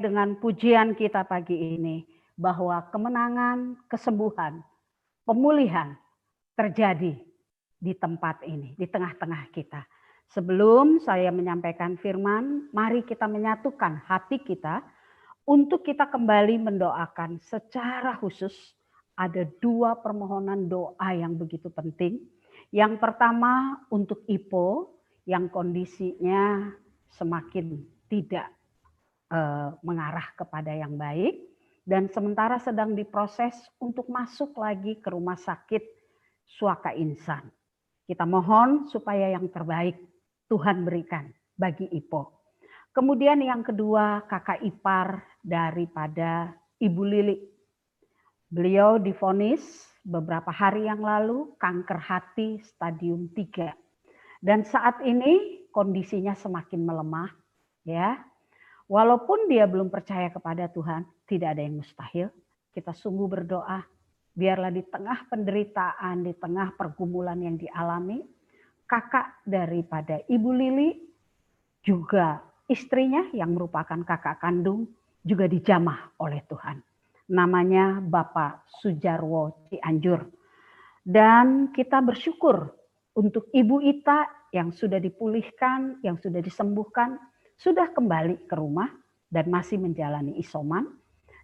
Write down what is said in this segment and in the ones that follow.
dengan pujian kita pagi ini bahwa kemenangan, kesembuhan, pemulihan terjadi di tempat ini, di tengah-tengah kita. Sebelum saya menyampaikan firman, mari kita menyatukan hati kita untuk kita kembali mendoakan secara khusus. Ada 2 permohonan doa yang begitu penting. Yang pertama untuk Ipo yang kondisinya semakin tidak mengarah kepada yang baik dan sementara sedang diproses untuk masuk lagi ke rumah sakit Suaka Insan. Kita mohon supaya yang terbaik Tuhan berikan bagi Ipo. Kemudian yang kedua, kakak ipar daripada Ibu Lili. Beliau divonis beberapa hari yang lalu kanker hati stadium 3. Dan saat ini kondisinya semakin melemah, ya. Walaupun dia belum percaya kepada Tuhan, tidak ada yang mustahil. Kita sungguh berdoa, biarlah di tengah penderitaan, di tengah pergumulan yang dialami, kakak daripada Ibu Lili, juga istrinya yang merupakan kakak kandung, juga dijamah oleh Tuhan. Namanya Bapak Sujarwo Cianjur. Dan kita bersyukur untuk Ibu Ita yang sudah dipulihkan, yang sudah disembuhkan, sudah kembali ke rumah dan masih menjalani isoman.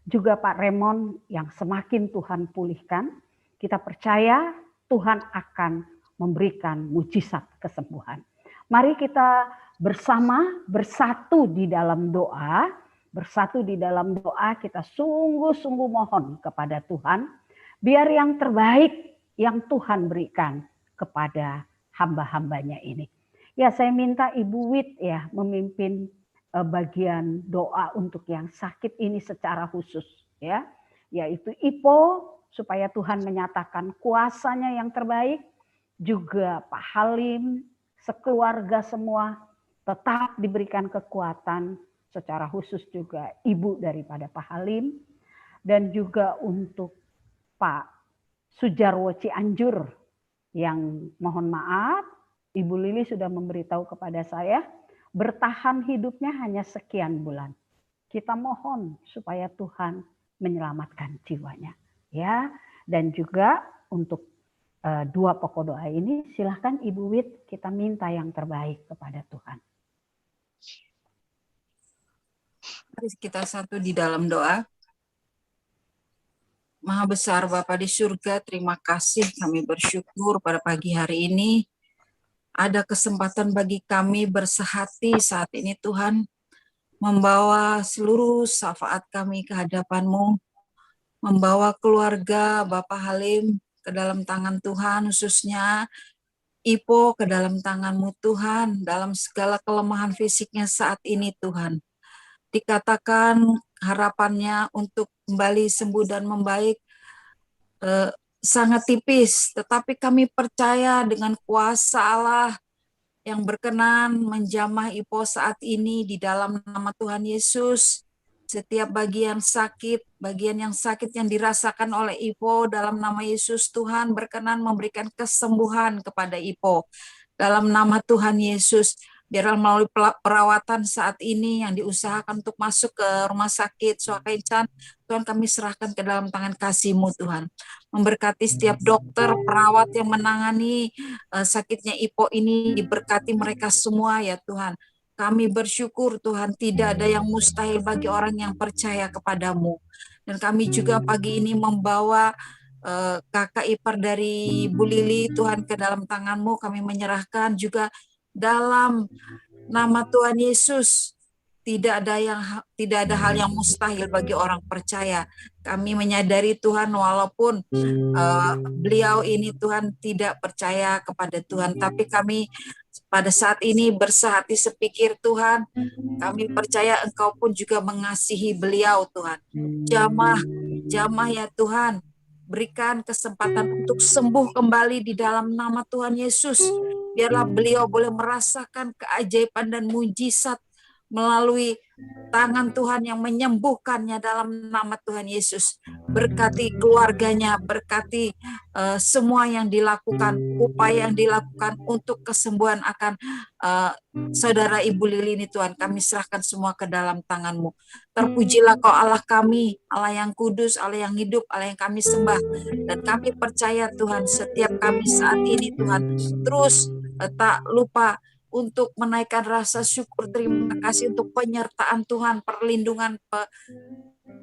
Juga Pak Remon yang semakin Tuhan pulihkan, kita percaya Tuhan akan memberikan mujizat kesembuhan. Mari kita bersama bersatu di dalam doa, kita sungguh-sungguh mohon kepada Tuhan, biar yang terbaik yang Tuhan berikan kepada hamba-hambanya ini. Ya, saya minta Ibu Wit ya memimpin bagian doa untuk yang sakit ini secara khusus ya, yaitu Ipo supaya Tuhan menyatakan kuasanya yang terbaik, juga Pak Halim, sekeluarga semua tetap diberikan kekuatan, secara khusus juga ibu daripada Pak Halim, dan juga untuk Pak Sujarwo Cianjur yang mohon maaf, Ibu Lili sudah memberitahu kepada saya, bertahan hidupnya hanya sekian bulan. Kita mohon supaya Tuhan menyelamatkan jiwanya. Ya, dan juga untuk 2 pokok doa ini, silahkan Ibu Wit, kita minta yang terbaik kepada Tuhan. Mari kita satu di dalam doa. Maha besar Bapa di surga, terima kasih kami bersyukur pada pagi hari ini. Ada kesempatan bagi kami bersehati saat ini Tuhan, membawa seluruh syafaat kami ke hadapan-Mu, membawa keluarga Bapak Halim ke dalam tangan Tuhan, khususnya Ipo ke dalam tangan-Mu Tuhan, dalam segala kelemahan fisiknya saat ini Tuhan. Dikatakan harapannya untuk kembali sembuh dan membaik sangat tipis, tetapi kami percaya dengan kuasa Allah yang berkenan menjamah Ipo saat ini di dalam nama Tuhan Yesus. Setiap bagian yang sakit yang dirasakan oleh Ipo dalam nama Yesus, Tuhan berkenan memberikan kesembuhan kepada Ipo. Dalam nama Tuhan Yesus, biarlah melalui perawatan saat ini yang diusahakan untuk masuk ke rumah sakit Suaka Insan, Tuhan kami serahkan ke dalam tangan kasih-Mu Tuhan. Memberkati setiap dokter, perawat yang menangani sakitnya Ipo ini, diberkati mereka semua ya Tuhan. Kami bersyukur Tuhan, tidak ada yang mustahil bagi orang yang percaya kepadamu. Dan kami juga pagi ini membawa kakak ipar dari Bu Lili Tuhan ke dalam tangan-Mu, kami menyerahkan juga dalam nama Tuhan Yesus. Tidak ada hal yang mustahil bagi orang percaya. Kami menyadari Tuhan walaupun beliau ini Tuhan tidak percaya kepada Tuhan, tapi kami pada saat ini bersehati sepikir Tuhan, kami percaya Engkau pun juga mengasihi beliau Tuhan. Jamah ya Tuhan, berikan kesempatan untuk sembuh kembali di dalam nama Tuhan Yesus. Biarlah beliau boleh merasakan keajaiban dan mujizat melalui tangan Tuhan yang menyembuhkannya dalam nama Tuhan Yesus. berkati keluarganya, berkati semua yang dilakukan, upaya yang dilakukan untuk kesembuhan akan saudara Ibu Lili ini Tuhan. Kami serahkan semua ke dalam tangan-Mu. Terpujilah Kau Allah kami, Allah yang kudus, Allah yang hidup, Allah yang kami sembah. Dan kami percaya Tuhan, setiap kami saat ini Tuhan, terus tak lupa untuk menaikkan rasa syukur, terima kasih untuk penyertaan Tuhan, perlindungan,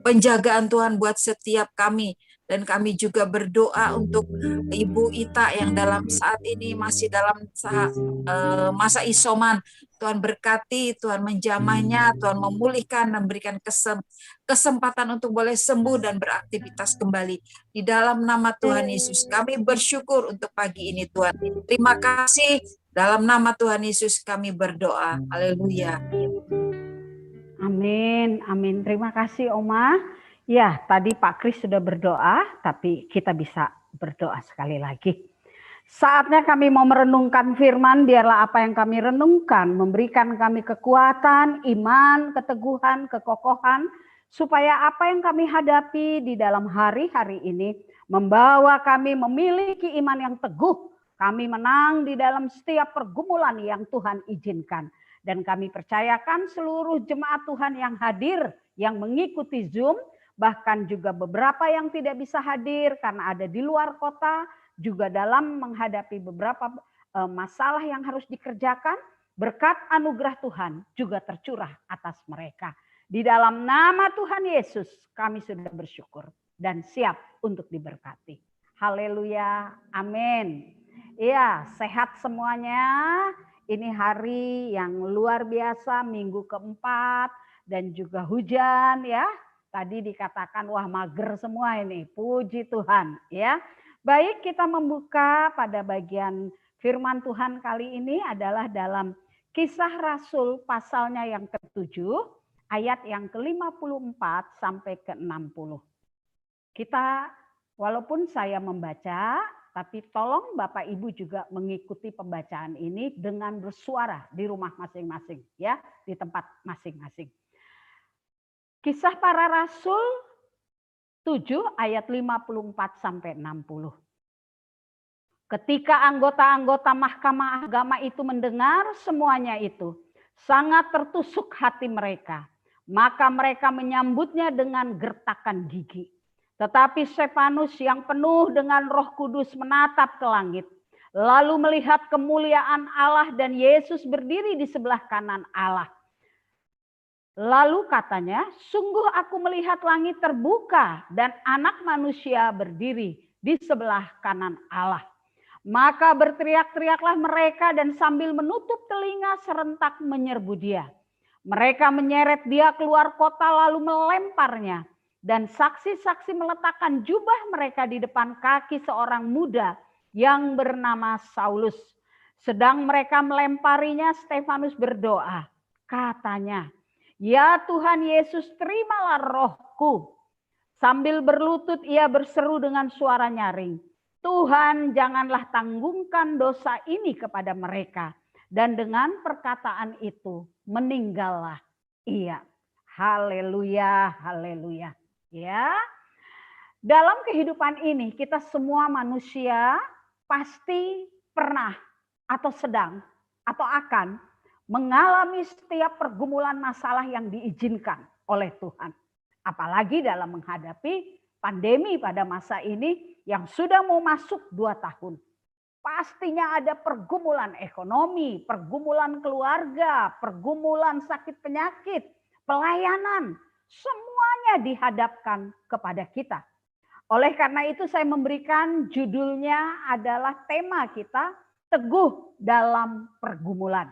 penjagaan Tuhan buat setiap kami. Dan kami juga berdoa untuk Ibu Ita yang dalam saat ini masih dalam masa isoman. Tuhan berkati, Tuhan menjamahnya, Tuhan memulihkan, memberikan kesempatan untuk boleh sembuh dan beraktivitas kembali. Di dalam nama Tuhan Yesus, kami bersyukur untuk pagi ini Tuhan. Terima kasih, dalam nama Tuhan Yesus kami berdoa. Haleluya. Amin, amin. Terima kasih Oma. Ya, tadi Pak Kris sudah berdoa, tapi kita bisa berdoa sekali lagi. Saatnya kami mau merenungkan firman, biarlah apa yang kami renungkan memberikan kami kekuatan, iman, keteguhan, kekokohan, supaya apa yang kami hadapi di dalam hari-hari ini membawa kami memiliki iman yang teguh. Kami menang di dalam setiap pergumulan yang Tuhan izinkan. Dan kami percayakan seluruh jemaat Tuhan yang hadir, yang mengikuti Zoom, bahkan juga beberapa yang tidak bisa hadir karena ada di luar kota, juga dalam menghadapi beberapa masalah yang harus dikerjakan, berkat anugerah Tuhan juga tercurah atas mereka. Di dalam nama Tuhan Yesus kami sudah bersyukur dan siap untuk diberkati. Haleluya, amin. Iya, sehat semuanya. Ini hari yang luar biasa, minggu keempat, dan juga hujan ya. Tadi dikatakan wah mager semua ini, puji Tuhan ya. Baik, kita membuka pada bagian firman Tuhan kali ini adalah dalam Kisah Rasul pasalnya yang ke-7, ayat yang ke-54 sampai ke-60. Kita, walaupun saya membaca, tapi tolong Bapak Ibu juga mengikuti pembacaan ini dengan bersuara di rumah masing-masing ya, di tempat masing-masing. Kisah Para Rasul 7 ayat 54 sampai 60. Ketika anggota-anggota Mahkamah Agama itu mendengar semuanya itu, sangat tertusuk hati mereka. Maka mereka menyambutnya dengan gertakan gigi. Tetapi Stefanus yang penuh dengan Roh Kudus menatap ke langit, lalu melihat kemuliaan Allah dan Yesus berdiri di sebelah kanan Allah. Lalu katanya, sungguh aku melihat langit terbuka dan Anak Manusia berdiri di sebelah kanan Allah. Maka berteriak-teriaklah mereka dan sambil menutup telinga serentak menyerbu dia. Mereka menyeret dia keluar kota lalu melemparnya. Dan saksi-saksi meletakkan jubah mereka di depan kaki seorang muda yang bernama Saulus. Sedang mereka melemparinya, Stefanus berdoa. Katanya, ya Tuhan Yesus, terimalah rohku. Sambil berlutut ia berseru dengan suara nyaring. Tuhan, janganlah tanggungkan dosa ini kepada mereka. Dan dengan perkataan itu meninggallah ia. Haleluya, haleluya. Ya, dalam kehidupan ini kita semua manusia pasti pernah atau sedang atau akan mengalami setiap pergumulan masalah yang diizinkan oleh Tuhan. Apalagi dalam menghadapi pandemi pada masa ini yang sudah mau masuk 2 tahun. Pastinya ada pergumulan ekonomi, pergumulan keluarga, pergumulan sakit penyakit, pelayanan. Semuanya dihadapkan kepada kita. Oleh karena itu saya memberikan judulnya adalah tema kita, teguh dalam pergumulan.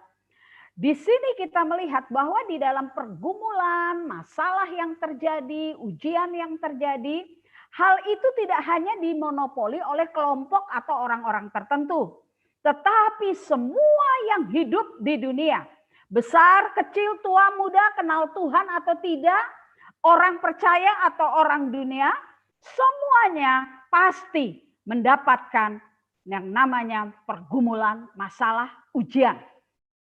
Di sini kita melihat bahwa di dalam pergumulan, masalah yang terjadi, ujian yang terjadi, hal itu tidak hanya dimonopoli oleh kelompok atau orang-orang tertentu. Tetapi semua yang hidup di dunia, besar, kecil, tua, muda, kenal Tuhan atau tidak, orang percaya atau orang dunia, semuanya pasti mendapatkan yang namanya pergumulan, masalah, ujian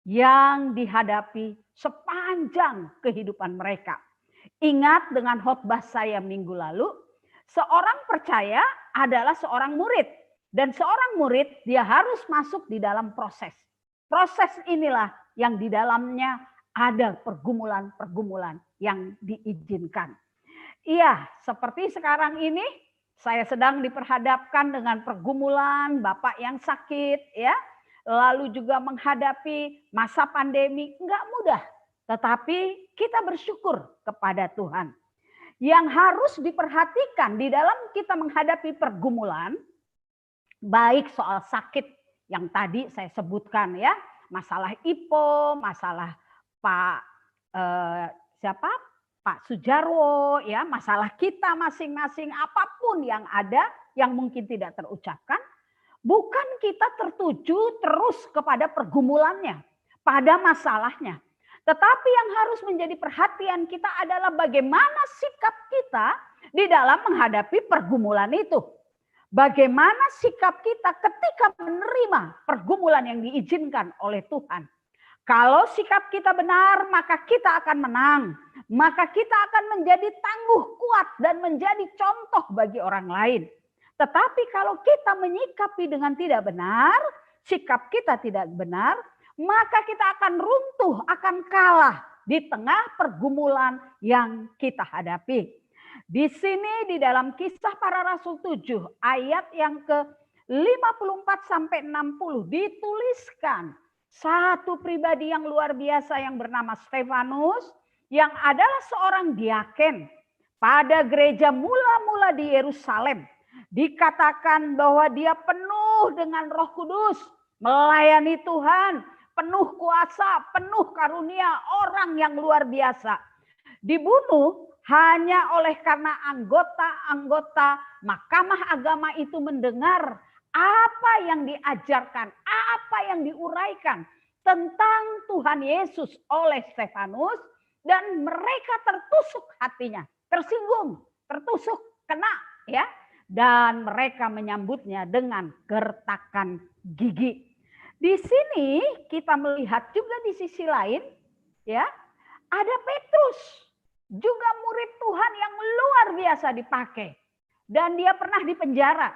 yang dihadapi sepanjang kehidupan mereka. Ingat dengan khotbah saya minggu lalu, Seorang percaya adalah seorang murid. Dan seorang murid dia harus masuk di dalam proses. Proses inilah yang di dalamnya ada pergumulan-pergumulan yang diizinkan. Iya, seperti sekarang ini saya sedang diperhadapkan dengan pergumulan bapak yang sakit, ya. Lalu juga menghadapi masa pandemi, enggak mudah. Tetapi kita bersyukur kepada Tuhan. Yang harus diperhatikan di dalam kita menghadapi pergumulan, baik soal sakit yang tadi saya sebutkan ya, masalah IPO, masalah Pak Pak Sujarwo ya, masalah kita masing-masing, apapun yang ada yang mungkin tidak terucapkan, bukan kita tertuju terus kepada pergumulannya, pada masalahnya. Tetapi yang harus menjadi perhatian kita adalah bagaimana sikap kita di dalam menghadapi pergumulan itu. Bagaimana sikap kita ketika menerima pergumulan yang diizinkan oleh Tuhan. Kalau sikap kita benar, maka kita akan menang. Maka kita akan menjadi tangguh, kuat, dan menjadi contoh bagi orang lain. Tetapi kalau kita menyikapi dengan tidak benar, sikap kita tidak benar, maka kita akan runtuh, akan kalah di tengah pergumulan yang kita hadapi. Di sini di dalam Kisah Para Rasul 7 ayat yang ke-54 sampai 60 dituliskan satu pribadi yang luar biasa yang bernama Stefanus yang adalah seorang diaken pada gereja mula-mula di Yerusalem. Dikatakan bahwa dia penuh dengan Roh Kudus, melayani Tuhan, penuh kuasa, penuh karunia, orang yang luar biasa. Dibunuh hanya oleh karena anggota-anggota Mahkamah Agama itu mendengar apa yang diajarkan, apa yang diuraikan tentang Tuhan Yesus oleh Stefanus, dan mereka tertusuk hatinya, tersinggung, tertusuk, kena ya, dan mereka menyambutnya dengan gertakan gigi. Di sini kita melihat juga di sisi lain ya, ada Petrus, juga murid Tuhan yang luar biasa dipakai. Dan dia pernah dipenjara,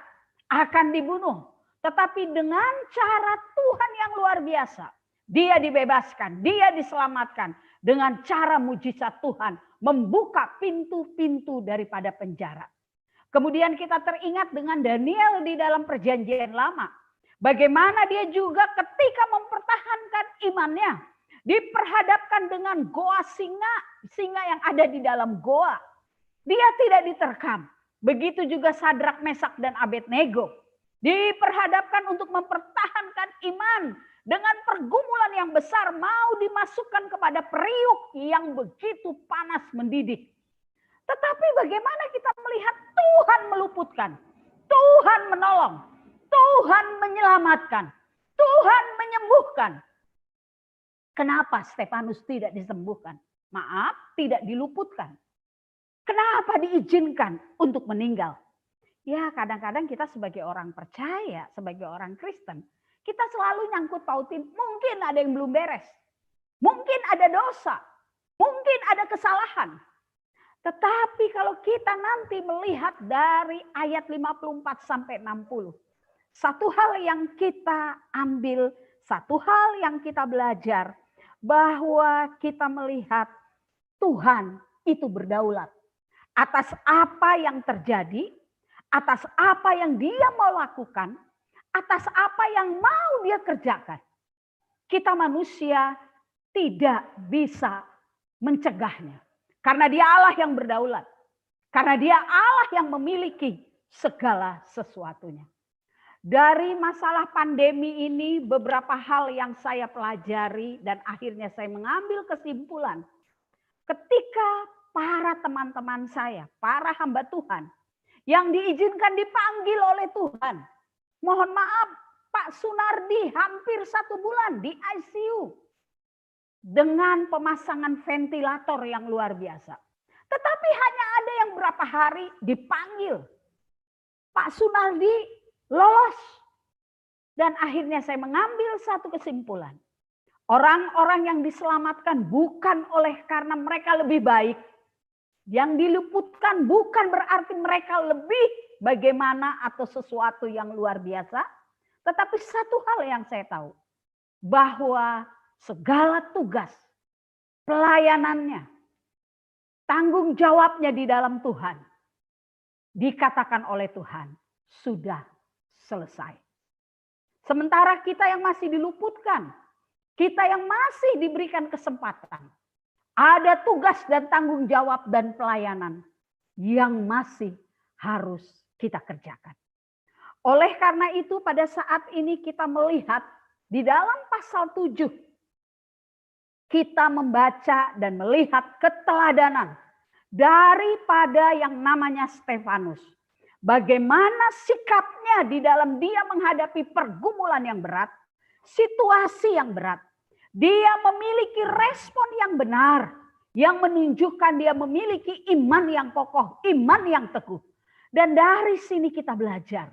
akan dibunuh. Tetapi dengan cara Tuhan yang luar biasa, dia dibebaskan, dia diselamatkan. Dengan cara mujizat Tuhan, membuka pintu-pintu daripada penjara. Kemudian kita teringat dengan Daniel di dalam perjanjian lama. Bagaimana dia juga ketika mempertahankan imannya, diperhadapkan dengan goa singa yang ada di dalam goa. Dia tidak diterkam. Begitu juga Sadrak, Mesak, dan Abednego. Diperhadapkan untuk mempertahankan iman dengan pergumulan yang besar, mau dimasukkan kepada periuk yang begitu panas mendidih. Tetapi bagaimana kita melihat Tuhan meluputkan, Tuhan menolong, Tuhan menyelamatkan, Tuhan menyembuhkan. Kenapa Stefanus tidak disembuhkan? Maaf, tidak diluputkan. Kenapa diizinkan untuk meninggal? Ya, kadang-kadang kita sebagai orang percaya, sebagai orang Kristen, kita selalu nyangkut pautin, mungkin ada yang belum beres. Mungkin ada dosa. Mungkin ada kesalahan. Tetapi kalau kita nanti melihat dari ayat 54 sampai 60, satu hal yang kita ambil, satu hal yang kita belajar, bahwa kita melihat Tuhan itu berdaulat atas apa yang terjadi, atas apa yang dia mau lakukan, atas apa yang mau dia kerjakan. Kita manusia tidak bisa mencegahnya. Karena dia Allah yang berdaulat. Karena dia Allah yang memiliki segala sesuatunya. Dari masalah pandemi ini beberapa hal yang saya pelajari dan akhirnya saya mengambil kesimpulan. Ketika para teman-teman saya, para hamba Tuhan yang diizinkan dipanggil oleh Tuhan. Mohon maaf, Pak Sunardi hampir 1 bulan di ICU. Dengan pemasangan ventilator yang luar biasa. Tetapi hanya ada yang berapa hari dipanggil. Pak Sunardi lolos. Dan akhirnya saya mengambil satu kesimpulan. Orang-orang yang diselamatkan bukan oleh karena mereka lebih baik. Yang diluputkan bukan berarti mereka lebih bagaimana atau sesuatu yang luar biasa, tetapi satu hal yang saya tahu, bahwa segala tugas, pelayanannya, tanggung jawabnya di dalam Tuhan, dikatakan oleh Tuhan, sudah selesai. Sementara kita yang masih diluputkan, kita yang masih diberikan kesempatan, ada tugas dan tanggung jawab dan pelayanan yang masih harus kita kerjakan. Oleh karena itu pada saat ini kita melihat di dalam pasal 7, kita membaca dan melihat keteladanan daripada yang namanya Stefanus. Bagaimana sikapnya di dalam dia menghadapi pergumulan yang berat, situasi yang berat. Dia memiliki respon yang benar, yang menunjukkan dia memiliki iman yang kokoh, iman yang teguh. Dan dari sini kita belajar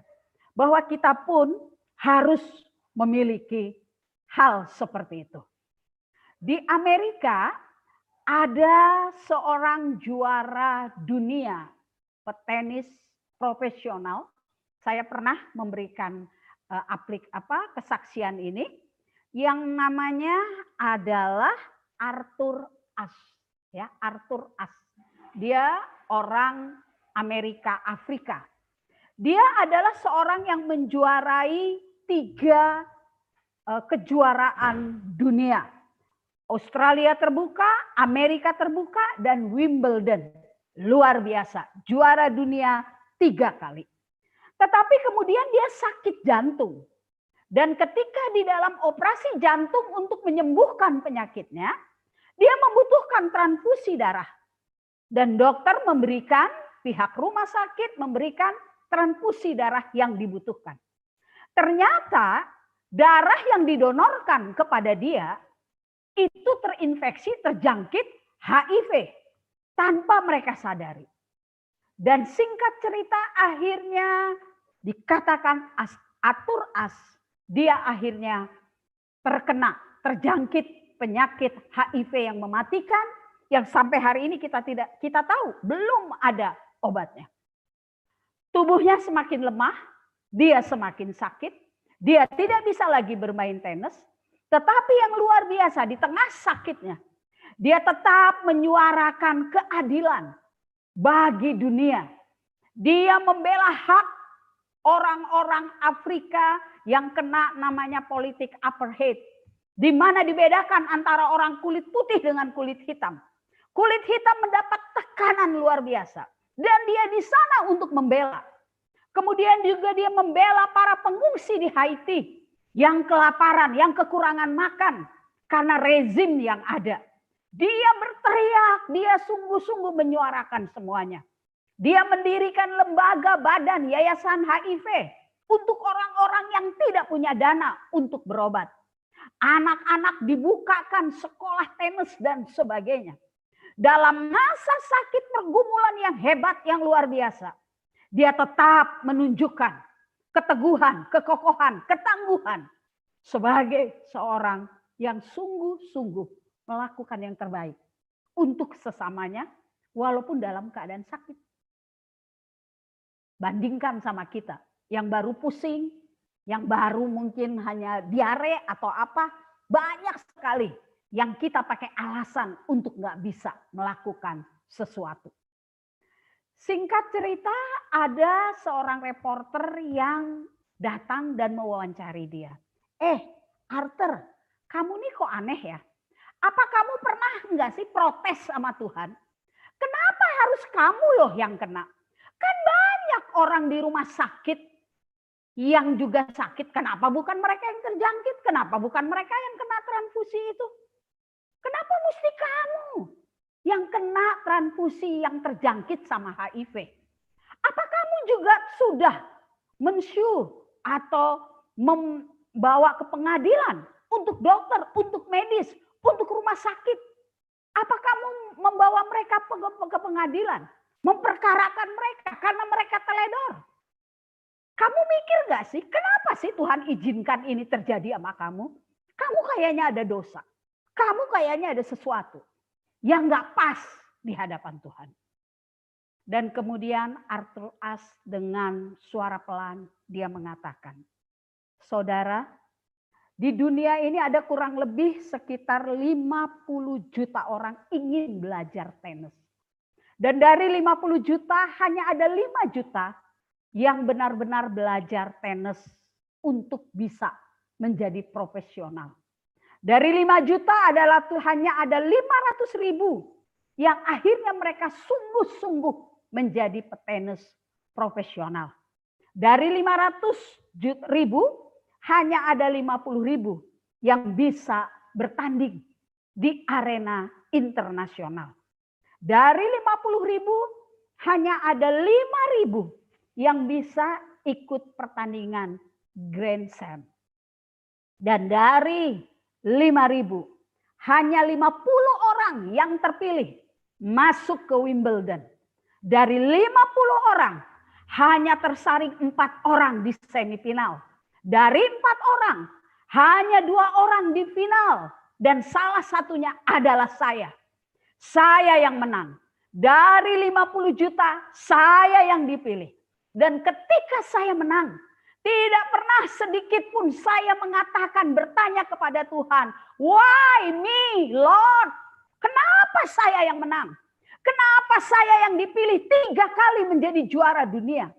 bahwa kita pun harus memiliki hal seperti itu. Di Amerika ada seorang juara dunia petenis profesional. Saya pernah memberikan kesaksian ini, yang namanya adalah Arthur Ashe, ya, Arthur Ashe. Dia orang Amerika Afrika. Dia adalah seorang yang menjuarai 3 kejuaraan dunia. Australia terbuka, Amerika terbuka, dan Wimbledon. Luar biasa, juara dunia 3 kali. Tetapi kemudian dia sakit jantung. Dan ketika di dalam operasi jantung untuk menyembuhkan penyakitnya, dia membutuhkan transfusi darah. Dan dokter memberikan, pihak rumah sakit memberikan transfusi darah yang dibutuhkan. Ternyata darah yang didonorkan kepada dia itu terinfeksi, terjangkit HIV tanpa mereka sadari. Dan singkat cerita akhirnya dikatakan Arthur Ashe, dia akhirnya terjangkit penyakit HIV yang mematikan, yang sampai hari ini kita tahu belum ada obatnya. Tubuhnya semakin lemah, dia semakin sakit, dia tidak bisa lagi bermain tenis, tetapi yang luar biasa di tengah sakitnya, dia tetap menyuarakan keadilan bagi dunia. Dia membela hak orang-orang Afrika yang kena namanya politik apartheid, di mana dibedakan antara orang kulit putih dengan kulit hitam. Kulit hitam mendapat tekanan luar biasa, dan dia di sana untuk membela. Kemudian juga dia membela para pengungsi di Haiti yang kelaparan, yang kekurangan makan karena rezim yang ada. Dia berteriak, dia sungguh-sungguh menyuarakan semuanya. Dia mendirikan lembaga badan yayasan HIV untuk orang-orang yang tidak punya dana untuk berobat. Anak-anak dibukakan sekolah tenis dan sebagainya. Dalam masa sakit pergumulan yang hebat, yang luar biasa, dia tetap menunjukkan keteguhan, kekokohan, ketangguhan sebagai seorang yang sungguh-sungguh melakukan yang terbaik untuk sesamanya walaupun dalam keadaan sakit. Bandingkan sama kita yang baru pusing, yang baru mungkin hanya diare atau apa, banyak sekali yang kita pakai alasan untuk nggak bisa melakukan sesuatu. Singkat cerita, ada seorang reporter yang datang dan mewawancari dia. Arthur, kamu nih kok aneh ya? Apa kamu pernah nggak sih protes sama Tuhan? Kenapa harus kamu loh yang kena? Kan banyak orang di rumah sakit yang juga sakit. Kenapa bukan mereka yang terjangkit? Kenapa bukan mereka yang kena transfusi itu? Kenapa mesti kamu yang kena transfusi yang terjangkit sama HIV? Apa kamu juga sudah mensyu atau membawa ke pengadilan untuk dokter, untuk medis, untuk rumah sakit? Apa kamu membawa mereka ke pengadilan? Memperkarakan mereka karena mereka teledor? Kamu mikir gak sih, kenapa sih Tuhan izinkan ini terjadi sama kamu? Kamu kayaknya ada dosa. Kamu kayaknya ada sesuatu yang gak pas di hadapan Tuhan. Dan kemudian Arthur Ashe dengan suara pelan dia mengatakan, saudara, di dunia ini ada kurang lebih sekitar 50 juta orang ingin belajar tenis. Dan dari 50 juta hanya ada 5 juta yang benar-benar belajar tenis untuk bisa menjadi profesional. Dari 5 juta adalah hanya ada 500.000 yang akhirnya mereka sungguh-sungguh menjadi petenis profesional. Dari 500.000 hanya ada 50.000 yang bisa bertanding di arena internasional. Dari 50.000 hanya ada 5.000 yang bisa ikut pertandingan Grand Slam. Dan dari 5.000 hanya 50 orang yang terpilih masuk ke Wimbledon. Dari 50 orang hanya tersaring 4 orang di semifinal. Dari 4 orang hanya 2 orang di final. Dan salah satunya adalah saya. Saya yang menang. Dari 50 juta saya yang dipilih. Dan ketika saya menang, tidak pernah sedikit pun saya mengatakan bertanya kepada Tuhan, why me Lord? Kenapa saya yang menang? Kenapa saya yang dipilih 3 kali menjadi juara dunia?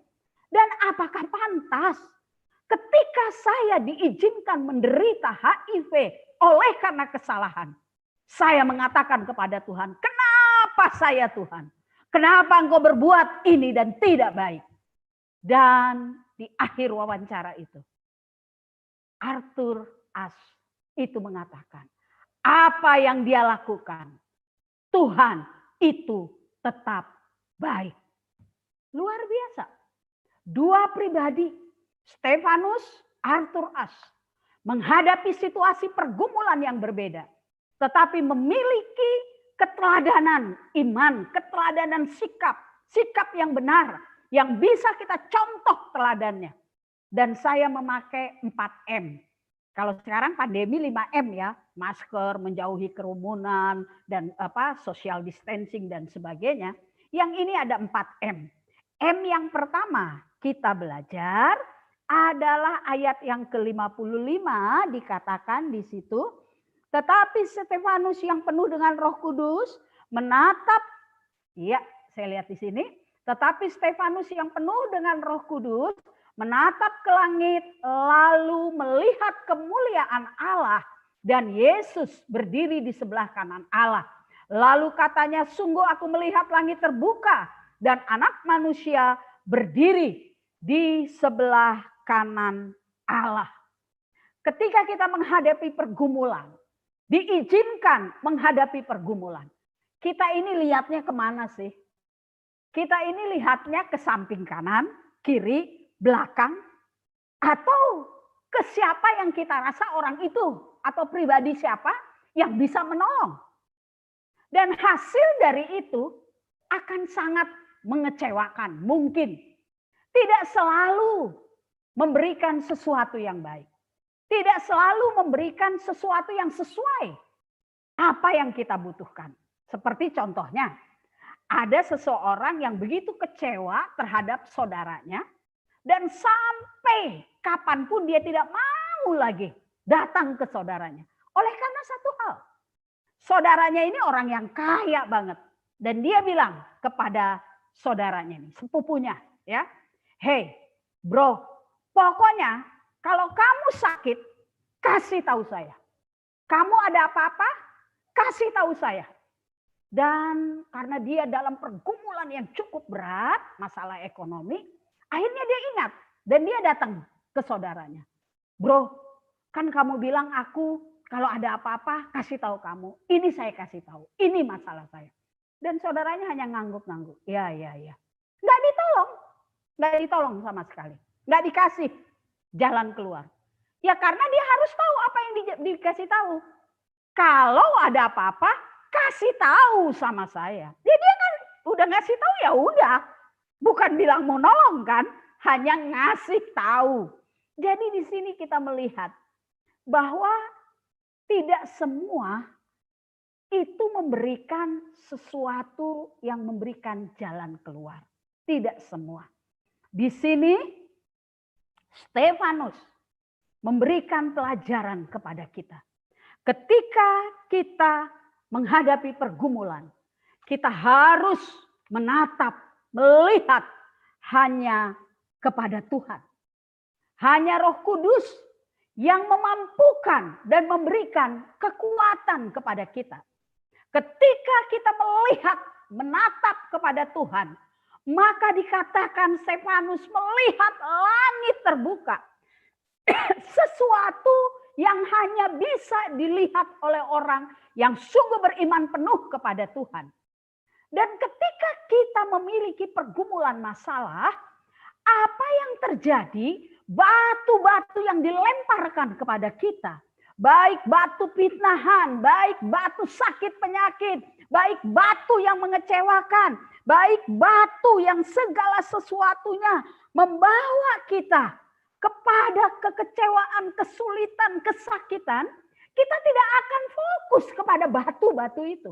Dan apakah pantas ketika saya diizinkan menderita HIV oleh karena kesalahan? Saya mengatakan kepada Tuhan, kenapa saya Tuhan? Kenapa Engkau berbuat ini dan tidak baik? Dan di akhir wawancara itu, Arthur Ashe itu mengatakan, apa yang dia lakukan, Tuhan itu tetap baik. Luar biasa. 2 pribadi, Stefanus, Arthur Ashe, menghadapi situasi pergumulan yang berbeda. Tetapi memiliki keteladanan iman, keteladanan sikap yang benar, yang bisa kita contoh teladannya. Dan saya memakai 4M. Kalau sekarang pandemi 5M ya, masker, menjauhi kerumunan, dan social distancing dan sebagainya. Yang ini ada 4M. M yang pertama kita belajar adalah ayat yang ke-55 dikatakan di situ. Tetapi Stefanus yang penuh dengan Roh Kudus menatap, ya saya lihat di sini. Tetapi Stefanus yang penuh dengan Roh Kudus menatap ke langit, lalu melihat kemuliaan Allah dan Yesus berdiri di sebelah kanan Allah. Lalu katanya, sungguh aku melihat langit terbuka dan Anak Manusia berdiri di sebelah kanan Allah. Ketika kita menghadapi pergumulan, diizinkan menghadapi pergumulan, kita ini lihatnya kemana sih? Kita ini lihatnya ke samping kanan, kiri, belakang, atau ke siapa yang kita rasa orang itu, atau pribadi siapa yang bisa menolong. Dan hasil dari itu akan sangat mengecewakan. Mungkin tidak selalu memberikan sesuatu yang baik. Tidak selalu memberikan sesuatu yang sesuai apa yang kita butuhkan. Seperti contohnya, ada seseorang yang begitu kecewa terhadap saudaranya, dan sampai kapanpun dia tidak mau lagi datang ke saudaranya. Oleh karena satu hal, saudaranya ini orang yang kaya banget. Dan dia bilang kepada saudaranya ini, sepupunya, ya, hey bro, pokoknya kalau kamu sakit, kasih tahu saya. Kamu ada apa-apa, kasih tahu saya. Dan karena dia dalam pergumulan yang cukup berat, masalah ekonomi, akhirnya dia ingat dan dia datang ke saudaranya. Bro, kan kamu bilang aku kalau ada apa-apa kasih tahu kamu. Ini saya kasih tahu. Ini masalah saya. Dan saudaranya hanya ngangguk-ngangguk. Ya. Nggak ditolong sama sekali. Nggak dikasih jalan keluar. Ya karena dia harus tahu apa yang dikasih tahu. Kalau ada apa-apa, kasih tahu sama saya. Dia kan udah ngasih tahu ya udah. Bukan bilang mau nolong kan, hanya ngasih tahu. Jadi di sini kita melihat bahwa tidak semua itu memberikan sesuatu yang memberikan jalan keluar. Tidak semua. Di sini Stefanus memberikan pelajaran kepada kita. Ketika kita menghadapi pergumulan, kita harus menatap, melihat hanya kepada Tuhan. Hanya Roh Kudus yang memampukan dan memberikan kekuatan kepada kita. Ketika kita melihat, menatap kepada Tuhan, maka dikatakan Stefanus melihat langit terbuka. Sesuatu yang hanya bisa dilihat oleh orang yang sungguh beriman penuh kepada Tuhan. Dan ketika kita memiliki pergumulan masalah, apa yang terjadi? Batu-batu yang dilemparkan kepada kita, baik batu fitnahan, baik batu sakit penyakit, baik batu yang mengecewakan, baik batu yang segala sesuatunya membawa kita kepada kekecewaan, kesulitan, kesakitan, kita tidak akan fokus kepada batu-batu itu.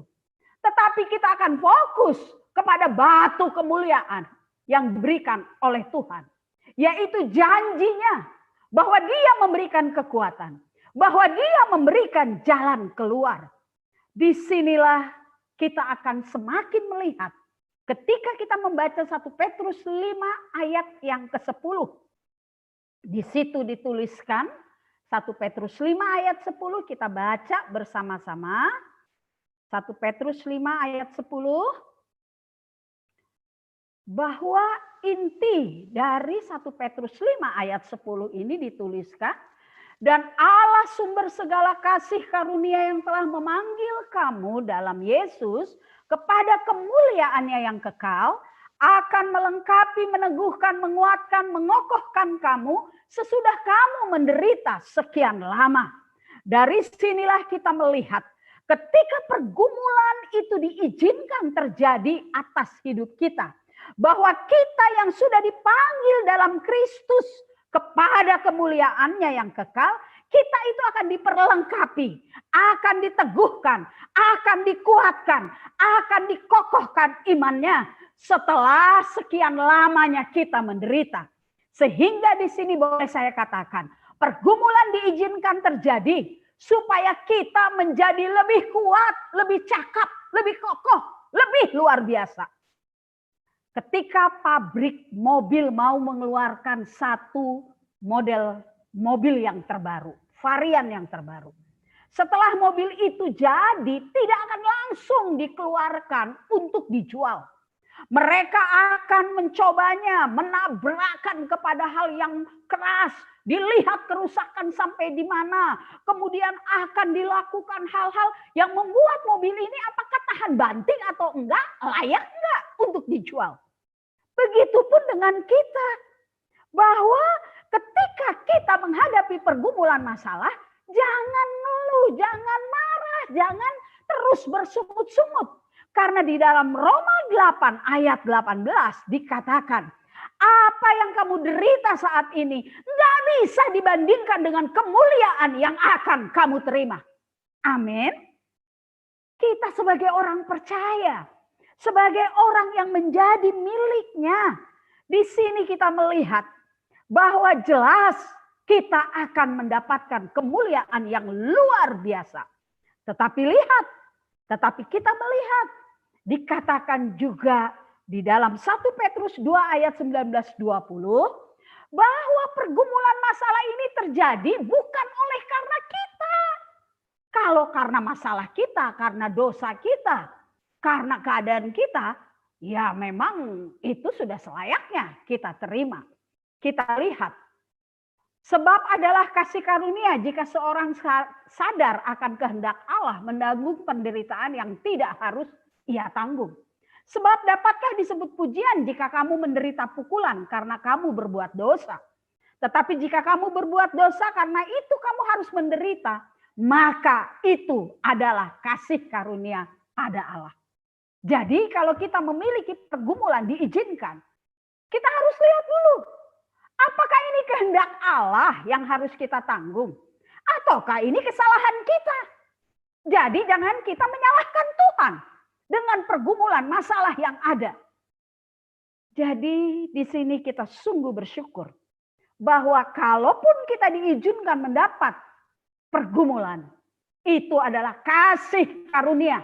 Tetapi kita akan fokus kepada batu kemuliaan yang diberikan oleh Tuhan. Yaitu janjinya bahwa Dia memberikan kekuatan, bahwa Dia memberikan jalan keluar. Disinilah kita akan semakin melihat ketika kita membaca 1 Petrus 5 ayat yang ke-10. Di situ dituliskan 1 Petrus 5 ayat 10, kita baca bersama-sama. 1 Petrus 5 ayat 10. Bahwa inti dari 1 Petrus 5 ayat 10 ini dituliskan, dan Allah sumber segala kasih karunia yang telah memanggil kamu dalam Yesus kepada kemuliaannya yang kekal, akan melengkapi, meneguhkan, menguatkan, mengokohkan kamu sesudah kamu menderita sekian lama. Dari sinilah kita melihat ketika pergumulan itu diizinkan terjadi atas hidup kita, bahwa kita yang sudah dipanggil dalam Kristus kepada kemuliaannya yang kekal, kita itu akan diperlengkapi, akan diteguhkan, akan dikuatkan, akan dikokohkan imannya setelah sekian lamanya kita menderita. Sehingga di sini boleh saya katakan, pergumulan diizinkan terjadi supaya kita menjadi lebih kuat, lebih cakap, lebih kokoh, lebih luar biasa. Ketika pabrik mobil mau mengeluarkan satu model mobil yang terbaru, varian yang terbaru. Setelah mobil itu jadi, tidak akan langsung dikeluarkan untuk dijual. Mereka akan mencobanya, menabrakkan kepada hal yang keras, dilihat kerusakan sampai di mana, kemudian akan dilakukan hal-hal yang membuat mobil ini apakah tahan banting atau enggak, layak enggak untuk dijual. Begitupun dengan kita, bahwa ketika kita menghadapi pergumulan masalah, jangan ngeluh, jangan marah, jangan terus bersungut-sungut. Karena di dalam Roma 8 ayat 18 dikatakan, apa yang kamu derita saat ini nggak bisa dibandingkan dengan kemuliaan yang akan kamu terima. Amin. Kita sebagai orang percaya, sebagai orang yang menjadi miliknya, di sini kita melihat bahwa jelas kita akan mendapatkan kemuliaan yang luar biasa. Tetapi kita melihat, dikatakan juga di dalam 1 Petrus 2 ayat 19-20, bahwa pergumulan masalah ini terjadi bukan oleh karena kita. Kalau karena masalah kita, karena dosa kita, karena keadaan kita, ya memang itu sudah selayaknya kita terima. Kita lihat. Sebab adalah kasih karunia jika seorang sadar akan kehendak Allah menanggung penderitaan yang tidak harus ia tanggung. Sebab dapatkah disebut pujian jika kamu menderita pukulan karena kamu berbuat dosa. Tetapi jika kamu berbuat dosa karena itu kamu harus menderita, maka itu adalah kasih karunia pada Allah. Jadi kalau kita memiliki pergumulan diizinkan, kita harus lihat dulu. Apakah ini kehendak Allah yang harus kita tanggung? Ataukah ini kesalahan kita? Jadi jangan kita menyalahkan Tuhan dengan pergumulan masalah yang ada. Jadi di sini kita sungguh bersyukur bahwa kalaupun kita diizinkan mendapat pergumulan, itu adalah kasih karunia.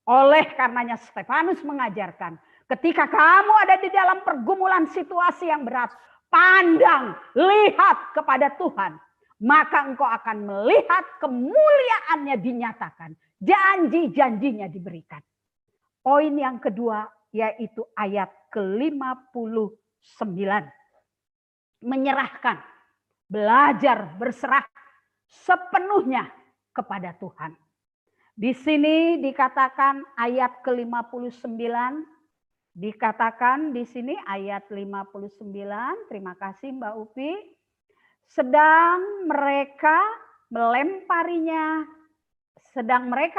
Oleh karenanya Stefanus mengajarkan, ketika kamu ada di dalam pergumulan situasi yang berat, pandang, lihat kepada Tuhan. Maka engkau akan melihat kemuliaannya dinyatakan. Janji-janjinya diberikan. Poin yang kedua yaitu ayat ke-59. Menyerahkan, belajar berserah sepenuhnya kepada Tuhan. Di sini dikatakan ayat ke-59, dikatakan di sini ayat 59, terima kasih Mbak Upi, sedang mereka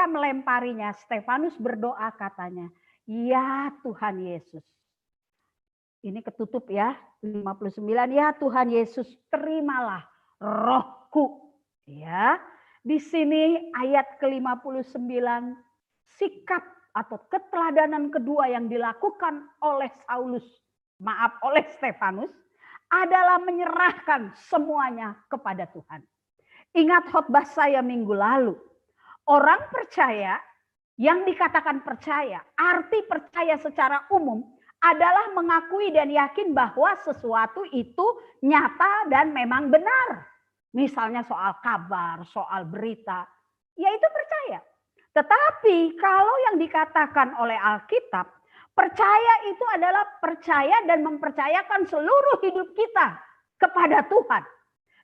melemparinya, Stefanus berdoa katanya, ya Tuhan Yesus. Ini ketutup ya, 59, ya Tuhan Yesus terimalah rohku. Ya, di sini ayat ke-59, sikap atau keteladanan kedua yang dilakukan oleh oleh Stefanus adalah menyerahkan semuanya kepada Tuhan. Ingat khotbah saya minggu lalu, orang percaya yang dikatakan percaya, arti percaya secara umum adalah mengakui dan yakin bahwa sesuatu itu nyata dan memang benar. Misalnya soal kabar, soal berita, ya itu percaya. Tetapi kalau yang dikatakan oleh Alkitab, percaya itu adalah percaya dan mempercayakan seluruh hidup kita kepada Tuhan.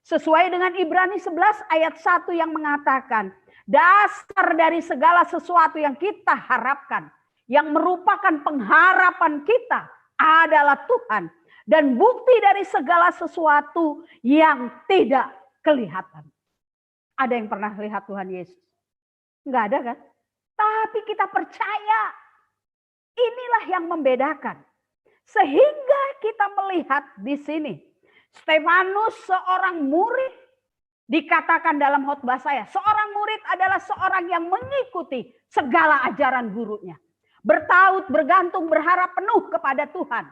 Sesuai dengan Ibrani 11 ayat 1 yang mengatakan, dasar dari segala sesuatu yang kita harapkan, yang merupakan pengharapan kita adalah Tuhan. Dan bukti dari segala sesuatu yang tidak kelihatan. Ada yang pernah lihat Tuhan Yesus? Enggak ada kan? Tapi kita percaya. Inilah yang membedakan. Sehingga kita melihat di sini. Stefanus seorang murid. Dikatakan dalam khotbah saya. Seorang murid adalah seorang yang mengikuti segala ajaran gurunya. Bertaut, bergantung, berharap penuh kepada Tuhan.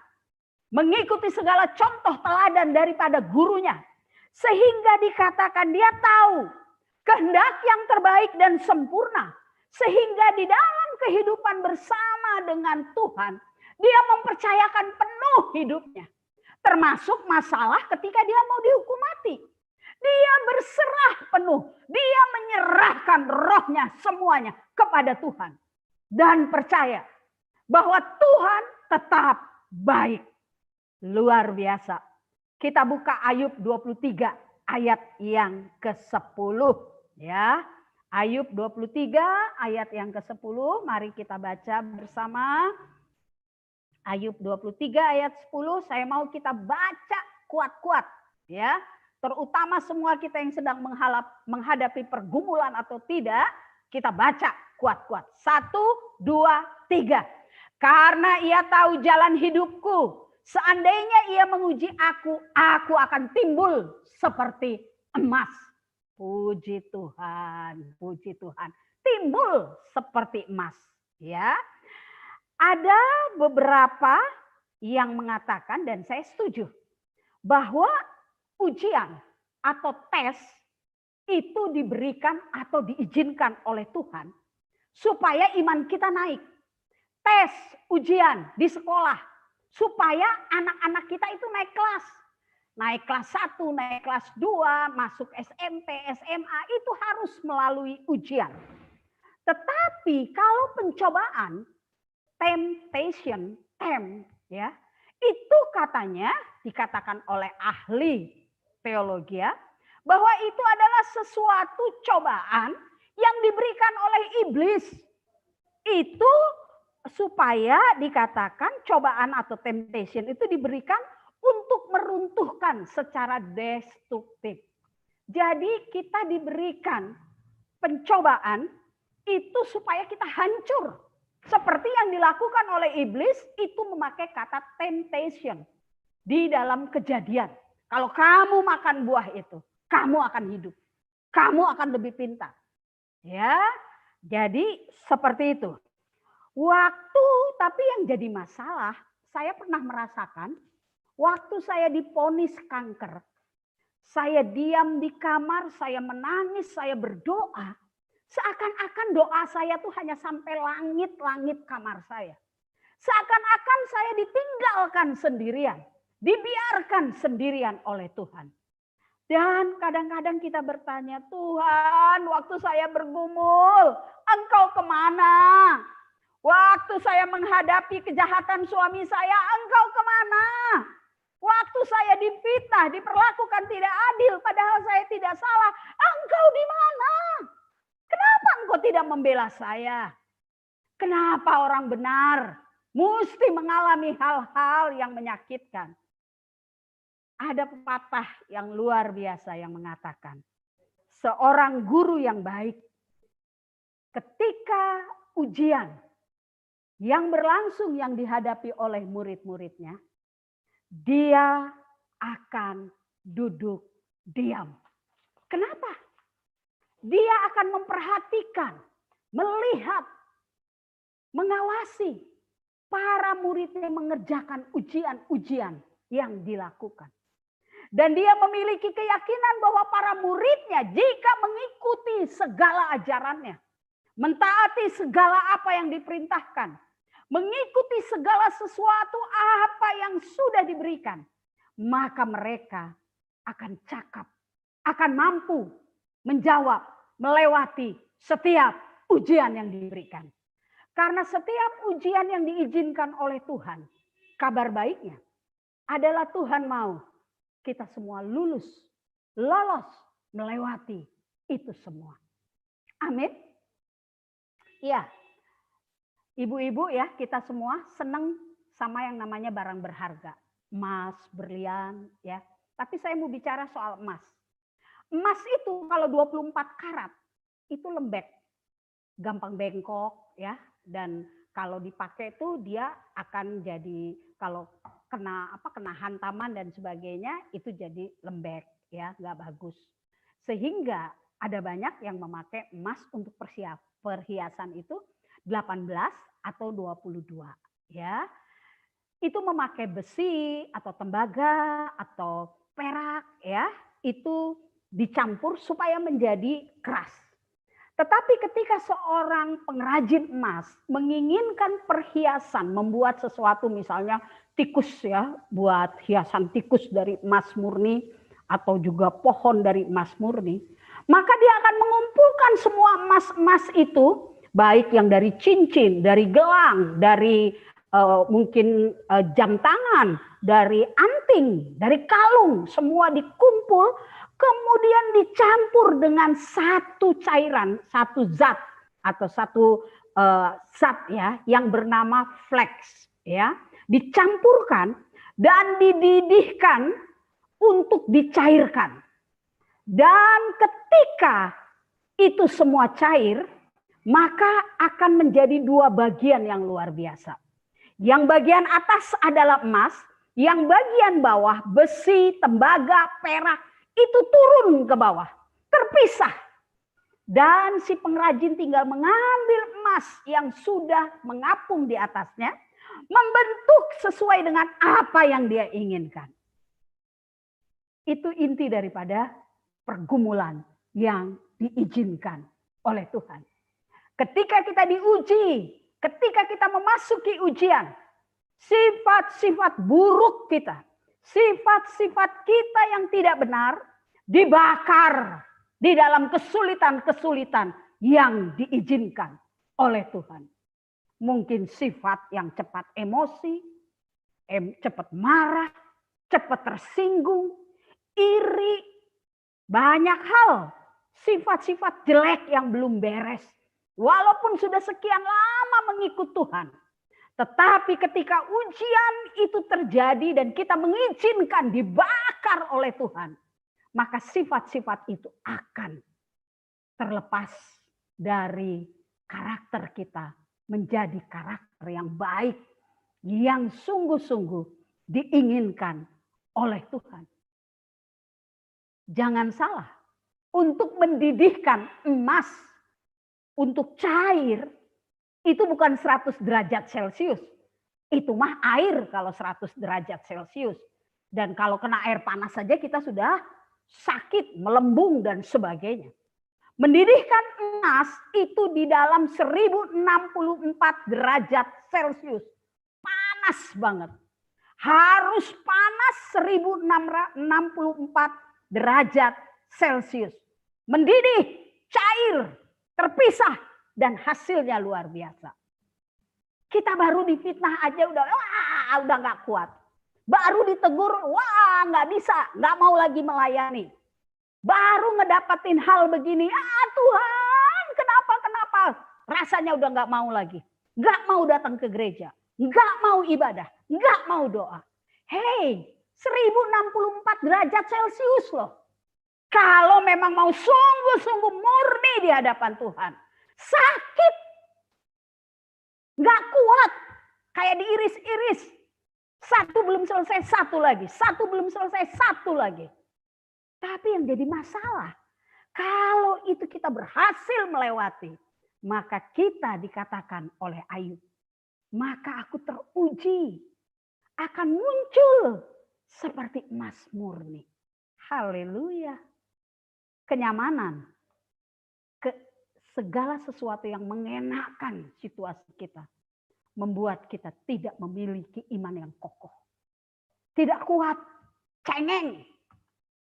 Mengikuti segala contoh teladan daripada gurunya. Sehingga dikatakan dia tahu kehendak yang terbaik dan sempurna. Sehingga di dalam kehidupan bersama dengan Tuhan, dia mempercayakan penuh hidupnya. Termasuk masalah ketika dia mau dihukum mati. Dia berserah penuh. Dia menyerahkan rohnya semuanya kepada Tuhan. Dan percaya bahwa Tuhan tetap baik. Luar biasa. Kita buka Ayub 23 ayat yang ke-10 ya. Ayub 23 ayat yang ke-10, mari kita baca bersama. Ayub 23 ayat 10, saya mau kita baca kuat-kuat ya. Terutama semua kita yang sedang menghadapi pergumulan atau tidak, kita baca kuat-kuat. 1, 2, 3. Karena ia tahu jalan hidupku. Seandainya ia menguji aku akan timbul seperti emas. Puji Tuhan, puji Tuhan. Timbul seperti emas. Ya, ada beberapa yang mengatakan dan saya setuju bahwa ujian atau tes itu diberikan atau diizinkan oleh Tuhan supaya iman kita naik. Tes, ujian di sekolah. Supaya anak-anak kita itu naik kelas. Naik kelas 1, naik kelas 2, masuk SMP, SMA, itu harus melalui ujian. Tetapi kalau pencobaan, temptation, ya, itu katanya dikatakan oleh ahli teologi bahwa itu adalah sesuatu cobaan yang diberikan oleh iblis. Itu supaya dikatakan cobaan atau temptation itu diberikan untuk meruntuhkan secara destruktif. Jadi kita diberikan pencobaan itu supaya kita hancur. Seperti yang dilakukan oleh iblis itu memakai kata temptation di dalam Kejadian. Kalau kamu makan buah itu, kamu akan hidup. Kamu akan lebih pintar. Ya. Jadi seperti itu. Tapi yang jadi masalah, saya pernah merasakan waktu saya divonis kanker, saya diam di kamar, saya menangis, saya berdoa. Seakan-akan doa saya tuh hanya sampai langit-langit kamar saya. Seakan-akan saya ditinggalkan sendirian, dibiarkan sendirian oleh Tuhan. Dan kadang-kadang kita bertanya, Tuhan, waktu saya bergumul, Engkau kemana? Waktu saya menghadapi kejahatan suami saya, Engkau kemana? Waktu saya difitnah, diperlakukan tidak adil, padahal saya tidak salah, Engkau di mana? Kenapa Engkau tidak membela saya? Kenapa orang benar mesti mengalami hal-hal yang menyakitkan? Ada pepatah yang luar biasa yang mengatakan, seorang guru yang baik ketika ujian yang berlangsung yang dihadapi oleh murid-muridnya, dia akan duduk diam. Kenapa? Dia akan memperhatikan, melihat, mengawasi para muridnya mengerjakan ujian-ujian yang dilakukan. Dan dia memiliki keyakinan bahwa para muridnya jika mengikuti segala ajarannya, mentaati segala apa yang diperintahkan, mengikuti segala sesuatu apa yang sudah diberikan, maka mereka akan cakap, akan mampu menjawab, melewati setiap ujian yang diberikan. Karena setiap ujian yang diizinkan oleh Tuhan, kabar baiknya adalah Tuhan mau kita semua lolos, melewati itu semua. Amin. Ya, ibu-ibu ya, kita semua senang sama yang namanya barang berharga. Emas, berlian, ya. Tapi saya mau bicara soal emas. Emas itu kalau 24 karat, itu lembek. Gampang bengkok, ya. Dan kalau dipakai itu dia akan jadi, kalau kena hantaman dan sebagainya, itu jadi lembek, ya, nggak bagus. Sehingga ada banyak yang memakai emas untuk perhiasan itu 18 atau 22, ya. Itu memakai besi atau tembaga atau perak, ya. Itu dicampur supaya menjadi keras. Tetapi ketika seorang pengrajin emas menginginkan perhiasan, membuat sesuatu misalnya tikus ya, buat hiasan tikus dari emas murni atau juga pohon dari emas murni, maka dia akan mengumpulkan semua emas-emas itu, baik yang dari cincin, dari gelang, dari mungkin jam tangan, dari anting, dari kalung, semua dikumpul, kemudian dicampur dengan satu cairan, satu zat atau satu zat ya yang bernama flax, ya, dicampurkan dan dididihkan untuk dicairkan. Dan ketika itu semua cair, maka akan menjadi dua bagian yang luar biasa. Yang bagian atas adalah emas, yang bagian bawah besi, tembaga, perak, itu turun ke bawah, terpisah. Dan si pengrajin tinggal mengambil emas yang sudah mengapung di atasnya, membentuk sesuai dengan apa yang dia inginkan. Itu inti daripada pergumulan yang diizinkan oleh Tuhan. Ketika kita diuji, ketika kita memasuki ujian, sifat-sifat buruk kita, sifat-sifat kita yang tidak benar dibakar di dalam kesulitan-kesulitan yang diizinkan oleh Tuhan. Mungkin sifat yang cepat emosi, cepat marah, cepat tersinggung, iri, banyak hal, sifat-sifat jelek yang belum beres. Walaupun sudah sekian lama mengikut Tuhan, tetapi ketika ujian itu terjadi dan kita mengizinkan dibakar oleh Tuhan, maka sifat-sifat itu akan terlepas dari karakter kita menjadi karakter yang baik, yang sungguh-sungguh diinginkan oleh Tuhan. Jangan salah, untuk mendidihkan emas untuk cair itu bukan 100 derajat Celcius. Itu mah air kalau 100 derajat Celcius. Dan kalau kena air panas saja kita sudah sakit, melembung dan sebagainya. Mendidihkan emas itu di dalam 1064 derajat Celcius. Panas banget. Harus panas 1064 derajat Celcius. Mendidih, cair, terpisah, dan hasilnya luar biasa. Kita baru difitnah aja udah nggak kuat. Baru ditegur, wah nggak bisa, nggak mau lagi melayani. Baru ngedapatin hal begini, Tuhan kenapa? Rasanya udah nggak mau lagi. Nggak mau datang ke gereja, nggak mau ibadah, nggak mau doa. Hei, 1064 derajat Celcius loh. Kalau memang mau sungguh-sungguh murni di hadapan Tuhan, sakit, nggak kuat, kayak diiris-iris. Satu belum selesai, satu lagi. Satu belum selesai, satu lagi. Tapi yang jadi masalah, kalau itu kita berhasil melewati, maka kita dikatakan oleh Ayub, maka aku teruji, akan muncul seperti emas murni. Haleluya. Kenyamanan, segala sesuatu yang mengenakan situasi kita, membuat kita tidak memiliki iman yang kokoh. Tidak kuat, cengeng,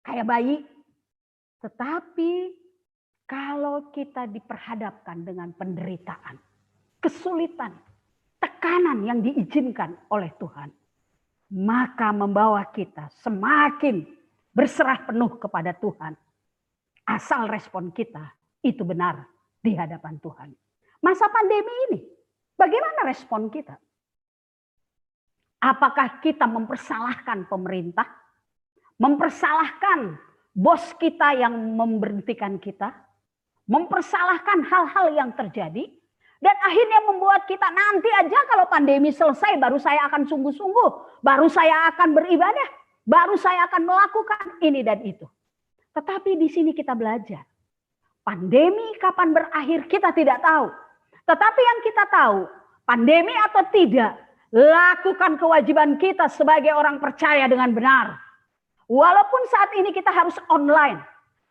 kayak bayi. Tetapi kalau kita diperhadapkan dengan penderitaan, kesulitan, tekanan yang diizinkan oleh Tuhan, maka membawa kita semakin berserah penuh kepada Tuhan. Asal respon kita itu benar di hadapan Tuhan. Masa pandemi ini, bagaimana respon kita? Apakah kita mempersalahkan pemerintah? Mempersalahkan bos kita yang memberhentikan kita? Mempersalahkan hal-hal yang terjadi? Dan akhirnya membuat kita nanti aja kalau pandemi selesai baru saya akan sungguh-sungguh. Baru saya akan beribadah. Baru saya akan melakukan ini dan itu. Tetapi di sini kita belajar. Pandemi kapan berakhir kita tidak tahu. Tetapi yang kita tahu, pandemi atau tidak, lakukan kewajiban kita sebagai orang percaya dengan benar. Walaupun saat ini kita harus online,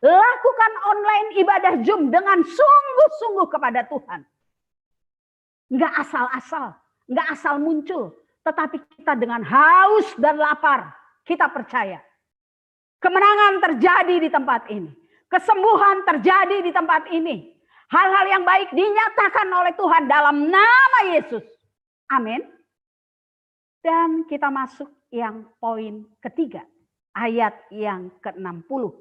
lakukan online ibadah Zoom dengan sungguh-sungguh kepada Tuhan. Enggak asal-asal, enggak asal muncul, tetapi kita dengan haus dan lapar, kita percaya. Kemenangan terjadi di tempat ini. Kesembuhan terjadi di tempat ini. Hal-hal yang baik dinyatakan oleh Tuhan dalam nama Yesus. Amin. Dan kita masuk yang poin ketiga. Ayat yang ke-60.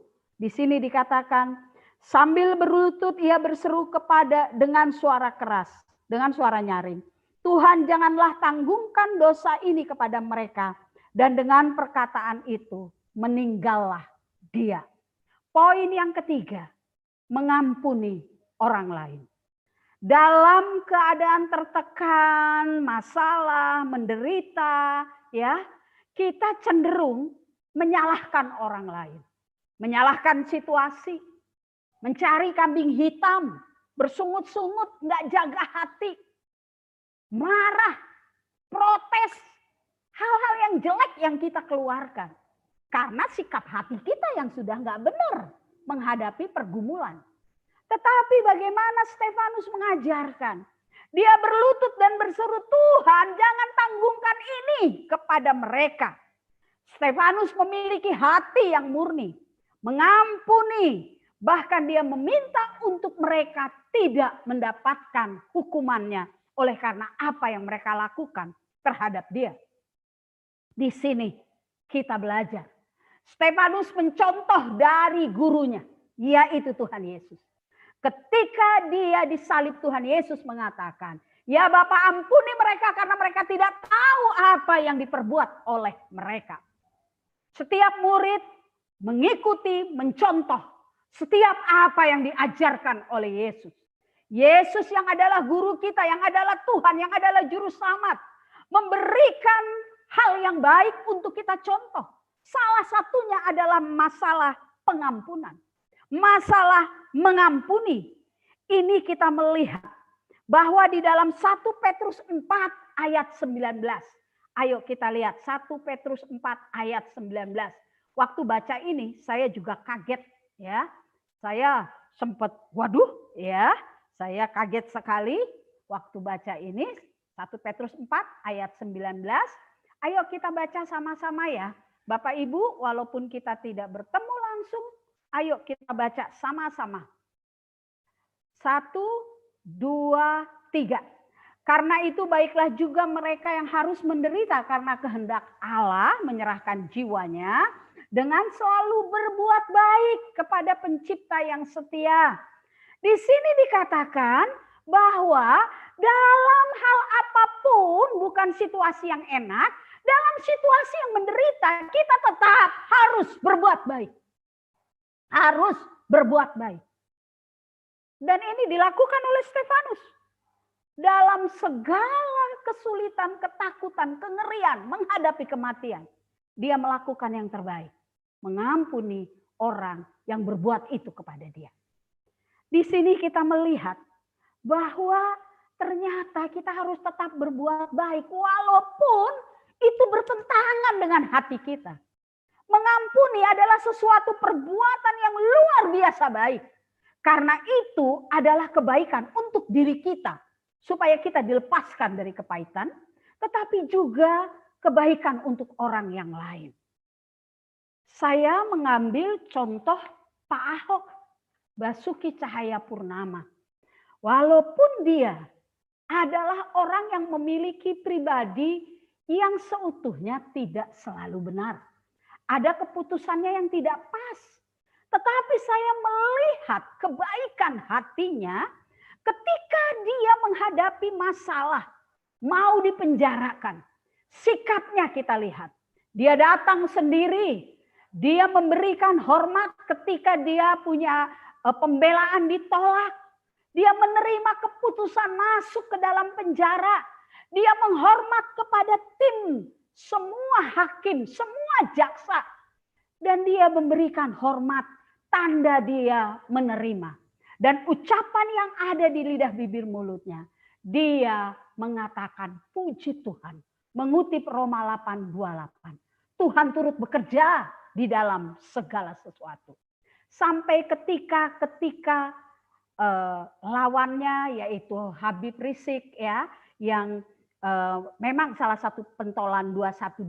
Di sini dikatakan, sambil berlutut ia berseru kepada dengan suara keras. Dengan suara nyaring. Tuhan janganlah tanggungkan dosa ini kepada mereka. Dan dengan perkataan itu meninggallah dia. Poin yang ketiga, mengampuni orang lain. Dalam keadaan tertekan, masalah, menderita, ya, kita cenderung menyalahkan orang lain. Menyalahkan situasi, mencari kambing hitam, bersungut-sungut, nggak jaga hati, marah, protes, hal-hal yang jelek yang kita keluarkan. Karena sikap hati kita yang sudah nggak benar menghadapi pergumulan. Tetapi bagaimana Stefanus mengajarkan? Dia berlutut dan berseru, Tuhan jangan tanggungkan ini kepada mereka. Stefanus memiliki hati yang murni, mengampuni. Bahkan dia meminta untuk mereka tidak mendapatkan hukumannya oleh karena apa yang mereka lakukan terhadap dia. Di sini kita belajar. Stefanus mencontoh dari gurunya, yaitu Tuhan Yesus. Ketika dia disalib, Tuhan Yesus mengatakan, ya Bapa ampuni mereka karena mereka tidak tahu apa yang diperbuat oleh mereka. Setiap murid mengikuti, mencontoh setiap apa yang diajarkan oleh Yesus. Yesus yang adalah guru kita, yang adalah Tuhan, yang adalah juru selamat, memberikan hal yang baik untuk kita contoh. Salah satunya adalah masalah pengampunan. Masalah mengampuni. Ini kita melihat bahwa di dalam 1 Petrus 4 ayat 19. Ayo kita lihat 1 Petrus 4 ayat 19. Waktu baca ini saya juga kaget ya. Saya sempat waduh ya, saya kaget sekali waktu baca ini 1 Petrus 4 ayat 19. Ayo kita baca sama-sama ya. Bapak Ibu, walaupun kita tidak bertemu langsung, ayo kita baca sama-sama. 1, 2, 3. Karena itu baiklah juga mereka yang harus menderita karena kehendak Allah menyerahkan jiwanya dengan selalu berbuat baik kepada pencipta yang setia. Di sini dikatakan bahwa dalam hal apapun, bukan situasi yang enak, dalam situasi yang menderita, kita tetap harus berbuat baik. Harus berbuat baik. Dan ini dilakukan oleh Stefanus. Dalam segala kesulitan, ketakutan, kengerian, menghadapi kematian. Dia melakukan yang terbaik. Mengampuni orang yang berbuat itu kepada dia. Di sini kita melihat bahwa ternyata kita harus tetap berbuat baik. Walaupun itu bertentangan dengan hati kita. Mengampuni adalah sesuatu perbuatan yang luar biasa baik. Karena itu adalah kebaikan untuk diri kita. Supaya kita dilepaskan dari kepahitan. Tetapi juga kebaikan untuk orang yang lain. Saya mengambil contoh Pak Ahok. Basuki Cahayapurnama. Walaupun dia adalah orang yang memiliki pribadi yang seutuhnya tidak selalu benar. Ada keputusannya yang tidak pas. Tetapi saya melihat kebaikan hatinya ketika dia menghadapi masalah, mau dipenjarakan. Sikapnya kita lihat. Dia datang sendiri. Dia memberikan hormat ketika dia punya pembelaan ditolak. Dia menerima keputusan masuk ke dalam penjara. Dia menghormat kepada tim, semua hakim, semua jaksa. Dan dia memberikan hormat, tanda dia menerima. Dan ucapan yang ada di lidah bibir mulutnya, dia mengatakan puji Tuhan. Mengutip Roma 8:28. Tuhan turut bekerja di dalam segala sesuatu. Sampai ketika lawannya yaitu Habib Rizik ya, yang memang salah satu pentolan 212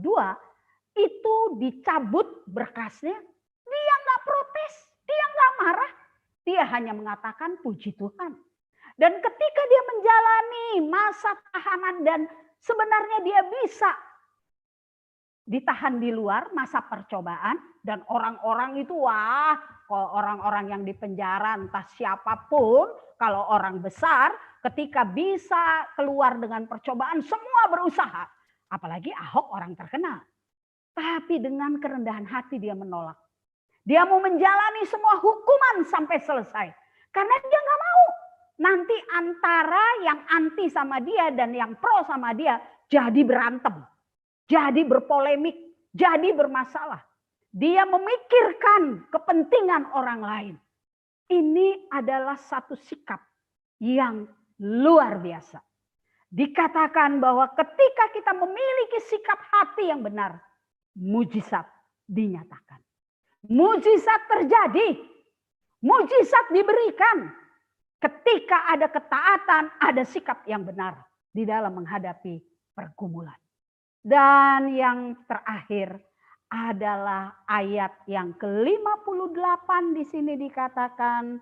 itu dicabut berkasnya, dia nggak protes, dia nggak marah, dia hanya mengatakan puji Tuhan. Dan ketika dia menjalani masa tahanan dan sebenarnya dia bisa ditahan di luar masa percobaan, dan orang-orang itu wah, orang-orang yang di penjara entah siapapun, kalau orang besar ketika bisa keluar dengan percobaan semua berusaha, apalagi Ahok orang terkenal. Tapi dengan kerendahan hati dia menolak. Dia mau menjalani semua hukuman sampai selesai. Karena dia nggak mau nanti antara yang anti sama dia dan yang pro sama dia jadi berantem. Jadi berpolemik, jadi bermasalah. Dia memikirkan kepentingan orang lain. Ini adalah satu sikap yang luar biasa. Dikatakan bahwa ketika kita memiliki sikap hati yang benar, mujizat dinyatakan. Mujizat terjadi. Mujizat diberikan. Ketika ada ketaatan, ada sikap yang benar di dalam menghadapi pergumulan. Dan yang terakhir adalah ayat yang ke-58 di sini dikatakan,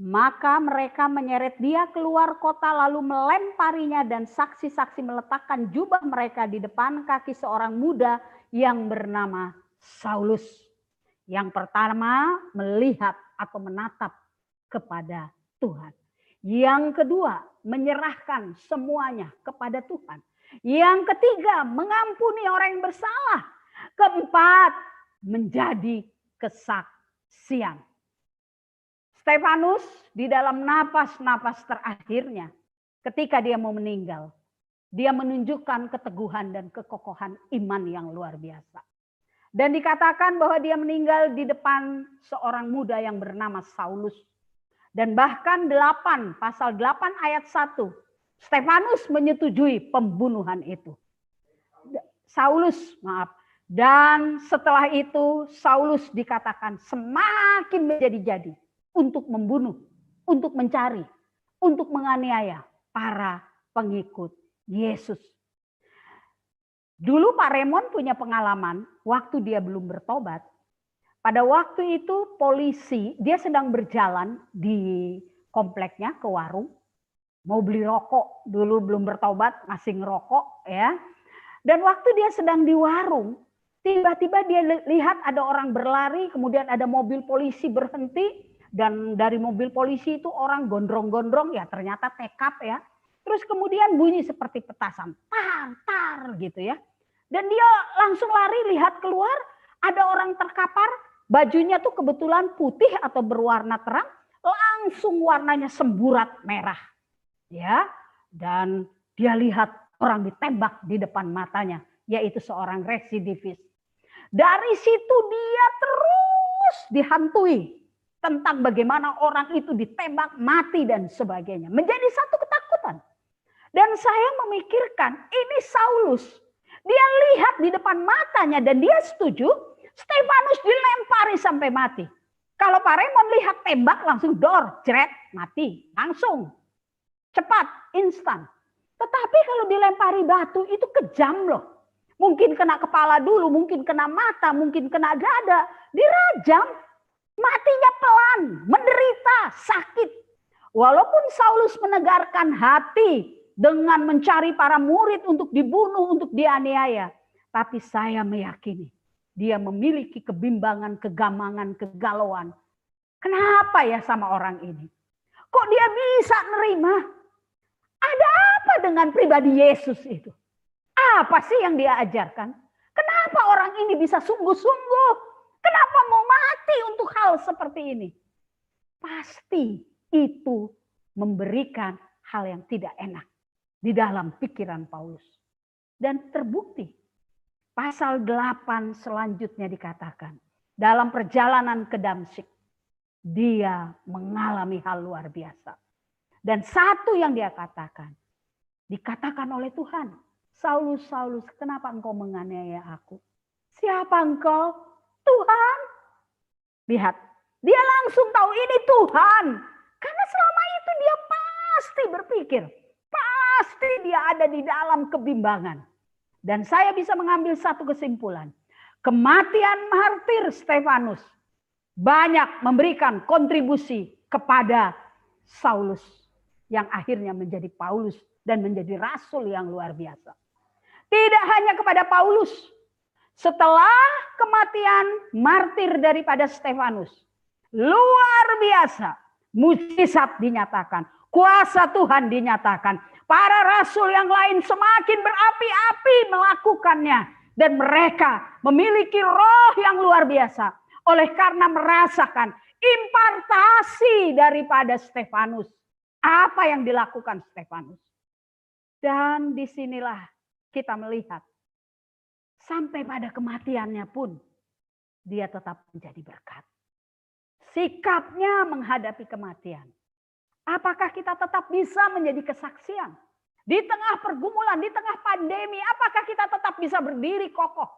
maka mereka menyeret dia keluar kota lalu melemparinya dan saksi-saksi meletakkan jubah mereka di depan kaki seorang muda yang bernama Saulus. Yang pertama melihat atau menatap kepada Tuhan. Yang kedua menyerahkan semuanya kepada Tuhan. Yang ketiga, mengampuni orang yang bersalah. Keempat, menjadi kesaksian. Stefanus di dalam napas-napas terakhirnya, ketika dia mau meninggal, dia menunjukkan keteguhan dan kekokohan iman yang luar biasa. Dan dikatakan bahwa dia meninggal di depan seorang muda yang bernama Saulus. Dan bahkan pasal 8 ayat 1, Stefanus menyetujui pembunuhan itu. Dan setelah itu Saulus dikatakan semakin menjadi-jadi untuk membunuh, untuk mencari, untuk menganiaya para pengikut Yesus. Dulu Pak Raymond punya pengalaman waktu dia belum bertobat. Pada waktu itu polisi, dia sedang berjalan di kompleknya ke warung, mau beli rokok, dulu belum bertobat, masih ngerokok ya. Dan waktu dia sedang di warung, tiba-tiba dia lihat ada orang berlari, kemudian ada mobil polisi berhenti, dan dari mobil polisi itu orang gondrong-gondrong, ya ternyata tekap ya. Terus kemudian bunyi seperti petasan, tar gitu ya. Dan dia langsung lari, lihat keluar, ada orang terkapar, bajunya tuh kebetulan putih atau berwarna terang, langsung warnanya semburat merah. Ya, dan dia lihat orang ditembak di depan matanya, yaitu seorang residivis. Dari situ dia terus dihantui tentang bagaimana orang itu ditembak, mati dan sebagainya. Menjadi satu ketakutan. Dan saya memikirkan, ini Saulus. Dia lihat di depan matanya dan dia setuju Stefanus dilempari sampai mati. Kalau Pak Raymond lihat tembak langsung dor, jeret, mati. Langsung. Cepat, instan. Tetapi kalau dilempari batu itu kejam loh. Mungkin kena kepala dulu, mungkin kena mata, mungkin kena dada. Dirajam, matinya pelan, menderita, sakit. Walaupun Saulus menegarkan hati dengan mencari para murid untuk dibunuh, untuk dianiaya. Tapi saya meyakini dia memiliki kebimbangan, kegamangan, kegalauan. Kenapa ya sama orang ini? Kok dia bisa nerima? Ada apa dengan pribadi Yesus itu? Apa sih yang dia ajarkan? Kenapa orang ini bisa sungguh-sungguh? Kenapa mau mati untuk hal seperti ini? Pasti itu memberikan hal yang tidak enak di dalam pikiran Paulus. Dan terbukti. Pasal 8 selanjutnya dikatakan. Dalam perjalanan ke Damsyik. Dia mengalami hal luar biasa. Dan satu yang dia katakan. Dikatakan oleh Tuhan. Saulus, Saulus, kenapa engkau menganiaya aku? Siapa engkau? Tuhan. Lihat. Dia langsung tahu ini Tuhan. Karena selama itu dia pasti berpikir. Pasti dia ada di dalam kebimbangan. Dan saya bisa mengambil satu kesimpulan. Kematian martir Stefanus banyak memberikan kontribusi kepada Saulus. Yang akhirnya menjadi Paulus dan menjadi rasul yang luar biasa. Tidak hanya kepada Paulus. Setelah kematian martir daripada Stefanus. Luar biasa. Mujizat dinyatakan. Kuasa Tuhan dinyatakan. Para rasul yang lain semakin berapi-api melakukannya. Dan mereka memiliki roh yang luar biasa. Oleh karena merasakan impartasi daripada Stefanus. Apa yang dilakukan Stefanus. Dan disinilah kita melihat. Sampai pada kematiannya pun. Dia tetap menjadi berkat. Sikapnya menghadapi kematian. Apakah kita tetap bisa menjadi kesaksian? Di tengah pergumulan, di tengah pandemi, apakah kita tetap bisa berdiri kokoh?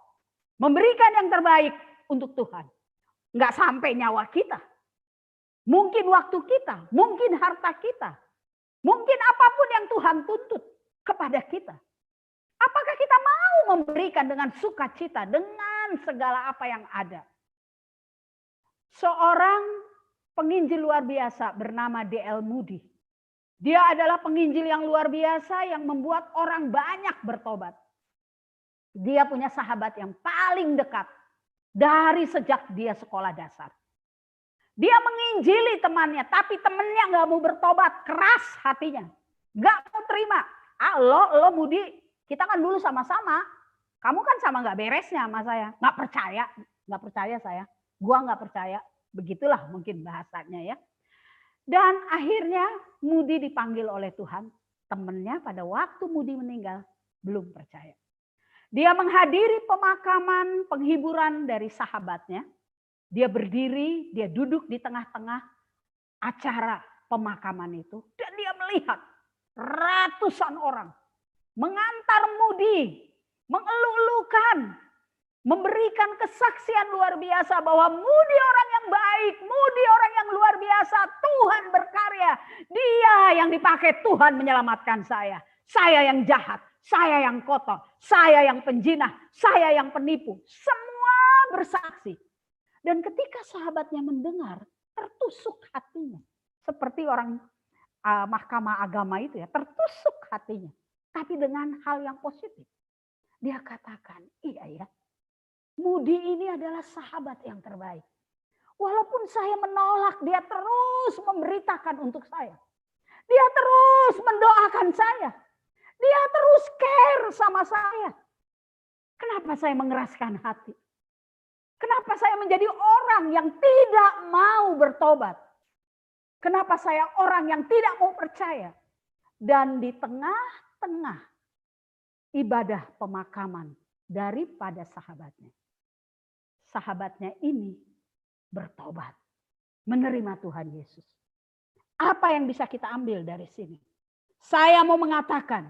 Memberikan yang terbaik untuk Tuhan. Enggak sampai nyawa kita. Mungkin waktu kita, mungkin harta kita. Mungkin apapun yang Tuhan tuntut kepada kita. Apakah kita mau memberikan dengan sukacita, dengan segala apa yang ada? Seorang penginjil luar biasa bernama D.L. Moody. Dia adalah penginjil yang luar biasa yang membuat orang banyak bertobat. Dia punya sahabat yang paling dekat dari sejak dia sekolah dasar. Dia menginjili temannya, tapi temannya nggak mau bertobat, keras hatinya. Nggak mau terima. Lo Moody, kita kan dulu sama-sama. Kamu kan sama nggak beresnya sama saya. Nggak percaya saya. Gua nggak percaya. Begitulah mungkin bahasanya ya. Dan akhirnya Moody dipanggil oleh Tuhan. Temannya pada waktu Moody meninggal belum percaya. Dia menghadiri pemakaman penghiburan dari sahabatnya. Dia berdiri, dia duduk di tengah-tengah. acara pemakaman itu dan dia melihat ratusan orang mengantar Moody, mengeluh-elukan, memberikan kesaksian luar biasa bahwa Moody orang yang baik, Moody orang yang luar biasa, Tuhan berkarya. Dia yang dipakai Tuhan menyelamatkan saya. Saya yang jahat, saya yang kotor, saya yang penjinah, saya yang penipu. Semua bersaksi. Dan ketika sahabatnya mendengar, tertusuk hatinya. Seperti orang mahkamah agama itu ya, tertusuk hatinya. Tapi dengan hal yang positif. Dia katakan, iya ya, Moody ini adalah sahabat yang terbaik. Walaupun saya menolak, dia terus memberitakan untuk saya. Dia terus mendoakan saya. Dia terus care sama saya. Kenapa saya mengeraskan hati? Kenapa saya menjadi orang yang tidak mau bertobat? Kenapa saya orang yang tidak mau percaya? Dan di tengah-tengah ibadah pemakaman daripada sahabatnya. Sahabatnya ini bertobat. Menerima Tuhan Yesus. Apa yang bisa kita ambil dari sini? Saya mau mengatakan,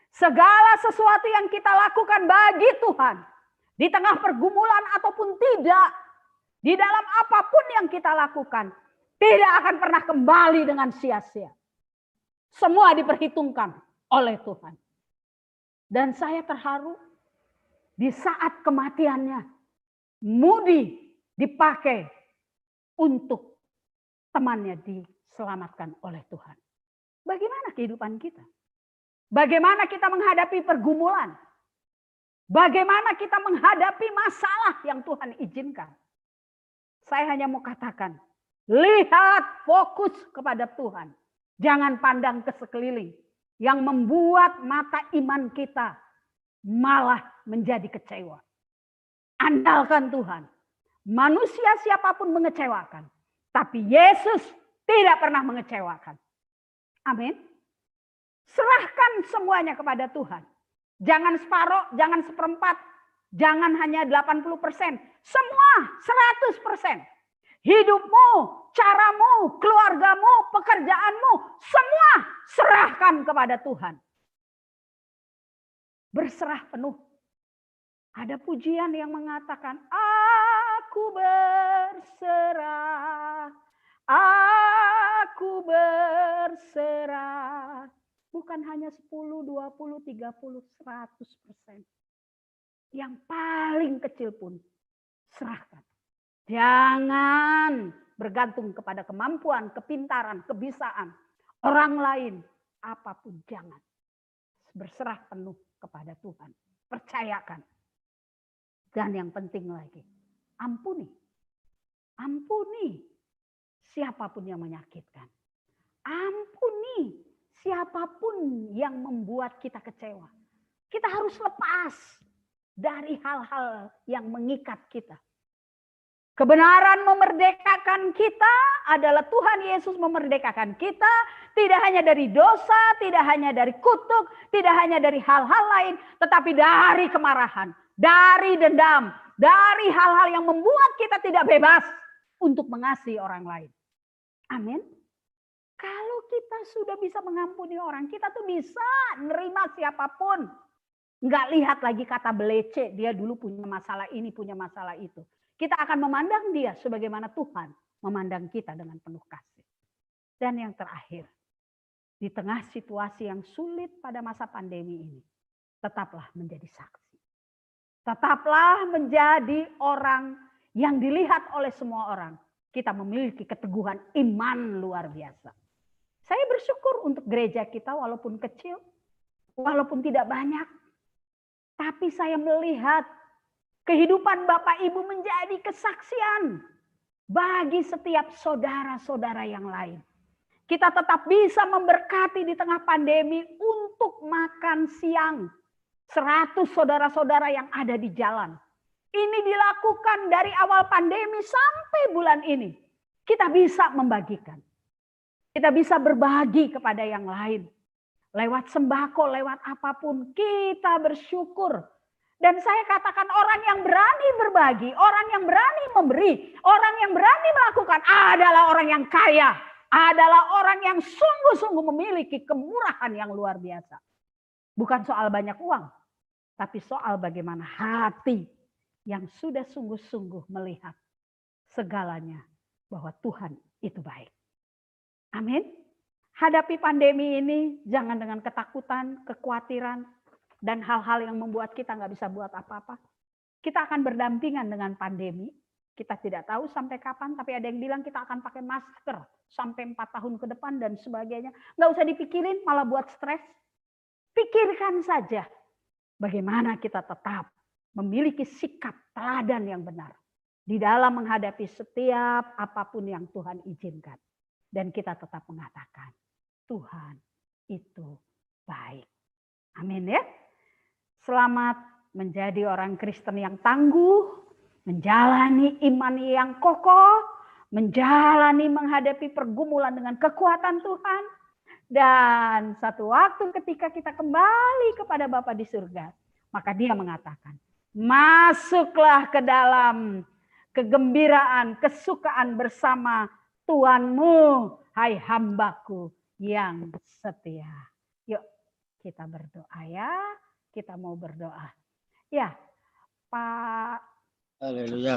segala sesuatu yang kita lakukan bagi Tuhan, di tengah pergumulan ataupun tidak, di dalam apapun yang kita lakukan, tidak akan pernah kembali dengan sia-sia. Semua diperhitungkan oleh Tuhan. Dan saya terharu di saat kematiannya, Moody dipakai untuk temannya diselamatkan oleh Tuhan. Bagaimana kehidupan kita? Bagaimana kita menghadapi pergumulan? Bagaimana kita menghadapi masalah yang Tuhan izinkan? Saya hanya mau katakan, lihat, fokus kepada Tuhan. Jangan pandang ke sekeliling yang membuat mata iman kita malah menjadi kecewa. Andalkan Tuhan. Manusia siapapun mengecewakan, tapi Yesus tidak pernah mengecewakan. Amin. Serahkan semuanya kepada Tuhan. Jangan separuh, jangan seperempat, jangan hanya 80%. Semua 100%. Hidupmu, caramu, keluargamu, pekerjaanmu, semua serahkan kepada Tuhan. Berserah penuh. Ada pujian yang mengatakan, aku berserah, aku berserah. Bukan hanya 10, 20, 30, 100%. Yang paling kecil pun serahkan. Jangan bergantung kepada kemampuan, kepintaran, kebisaan orang lain. Apapun jangan. Berserah penuh kepada Tuhan. Percayakan. Dan yang penting lagi, ampuni. Ampuni siapapun yang menyakitkan. Ampuni siapapun yang membuat kita kecewa. Kita harus lepas dari hal-hal yang mengikat kita. Kebenaran memerdekakan kita adalah Tuhan Yesus memerdekakan kita. Tidak hanya dari dosa, tidak hanya dari kutuk, tidak hanya dari hal-hal lain. Tetapi dari kemarahan, dari dendam, dari hal-hal yang membuat kita tidak bebas untuk mengasihi orang lain. Amin. Kalau kita sudah bisa mengampuni orang, kita tuh bisa nerima siapapun. Nggak lihat lagi kata belece, dia dulu punya masalah ini, punya masalah itu. Kita akan memandang dia sebagaimana Tuhan memandang kita dengan penuh kasih. Dan yang terakhir, di tengah situasi yang sulit pada masa pandemi ini, tetaplah menjadi saksi. Tetaplah menjadi orang yang dilihat oleh semua orang. Kita memiliki keteguhan iman luar biasa. Saya bersyukur untuk gereja kita walaupun kecil, walaupun tidak banyak. Tapi saya melihat kehidupan Bapak Ibu menjadi kesaksian bagi setiap saudara-saudara yang lain. Kita tetap bisa memberkati di tengah pandemi untuk makan siang 100 saudara-saudara yang ada di jalan. Ini dilakukan dari awal pandemi sampai bulan ini. Kita bisa membagikan. Kita bisa berbagi kepada yang lain. Lewat sembako, lewat apapun, kita bersyukur. Dan saya katakan orang yang berani berbagi, orang yang berani memberi, orang yang berani melakukan adalah orang yang kaya. adalah orang yang sungguh-sungguh memiliki kemurahan yang luar biasa. Bukan soal banyak uang, tapi soal bagaimana hati yang sudah sungguh-sungguh melihat segalanya bahwa Tuhan itu baik. Amin. Hadapi pandemi ini jangan dengan ketakutan, kekhawatiran, dan hal-hal yang membuat kita nggak bisa buat apa-apa. Kita akan berdampingan dengan pandemi. Kita tidak tahu sampai kapan, tapi ada yang bilang kita akan pakai masker sampai 4 tahun ke depan dan sebagainya. Nggak usah dipikirin, malah buat stres. Pikirkan saja bagaimana kita tetap memiliki sikap teladan yang benar di dalam menghadapi setiap apapun yang Tuhan izinkan. Dan kita tetap mengatakan, Tuhan itu baik. Amin ya. Selamat menjadi orang Kristen yang tangguh, menjalani iman yang kokoh, menjalani menghadapi pergumulan dengan kekuatan Tuhan. Dan satu waktu ketika kita kembali kepada Bapa di surga, maka Dia mengatakan, masuklah ke dalam kegembiraan, kesukaan bersama Tuhanmu, hai hambaku yang setia. Yuk kita berdoa ya, kita mau berdoa. Ya, Pak. Haleluya.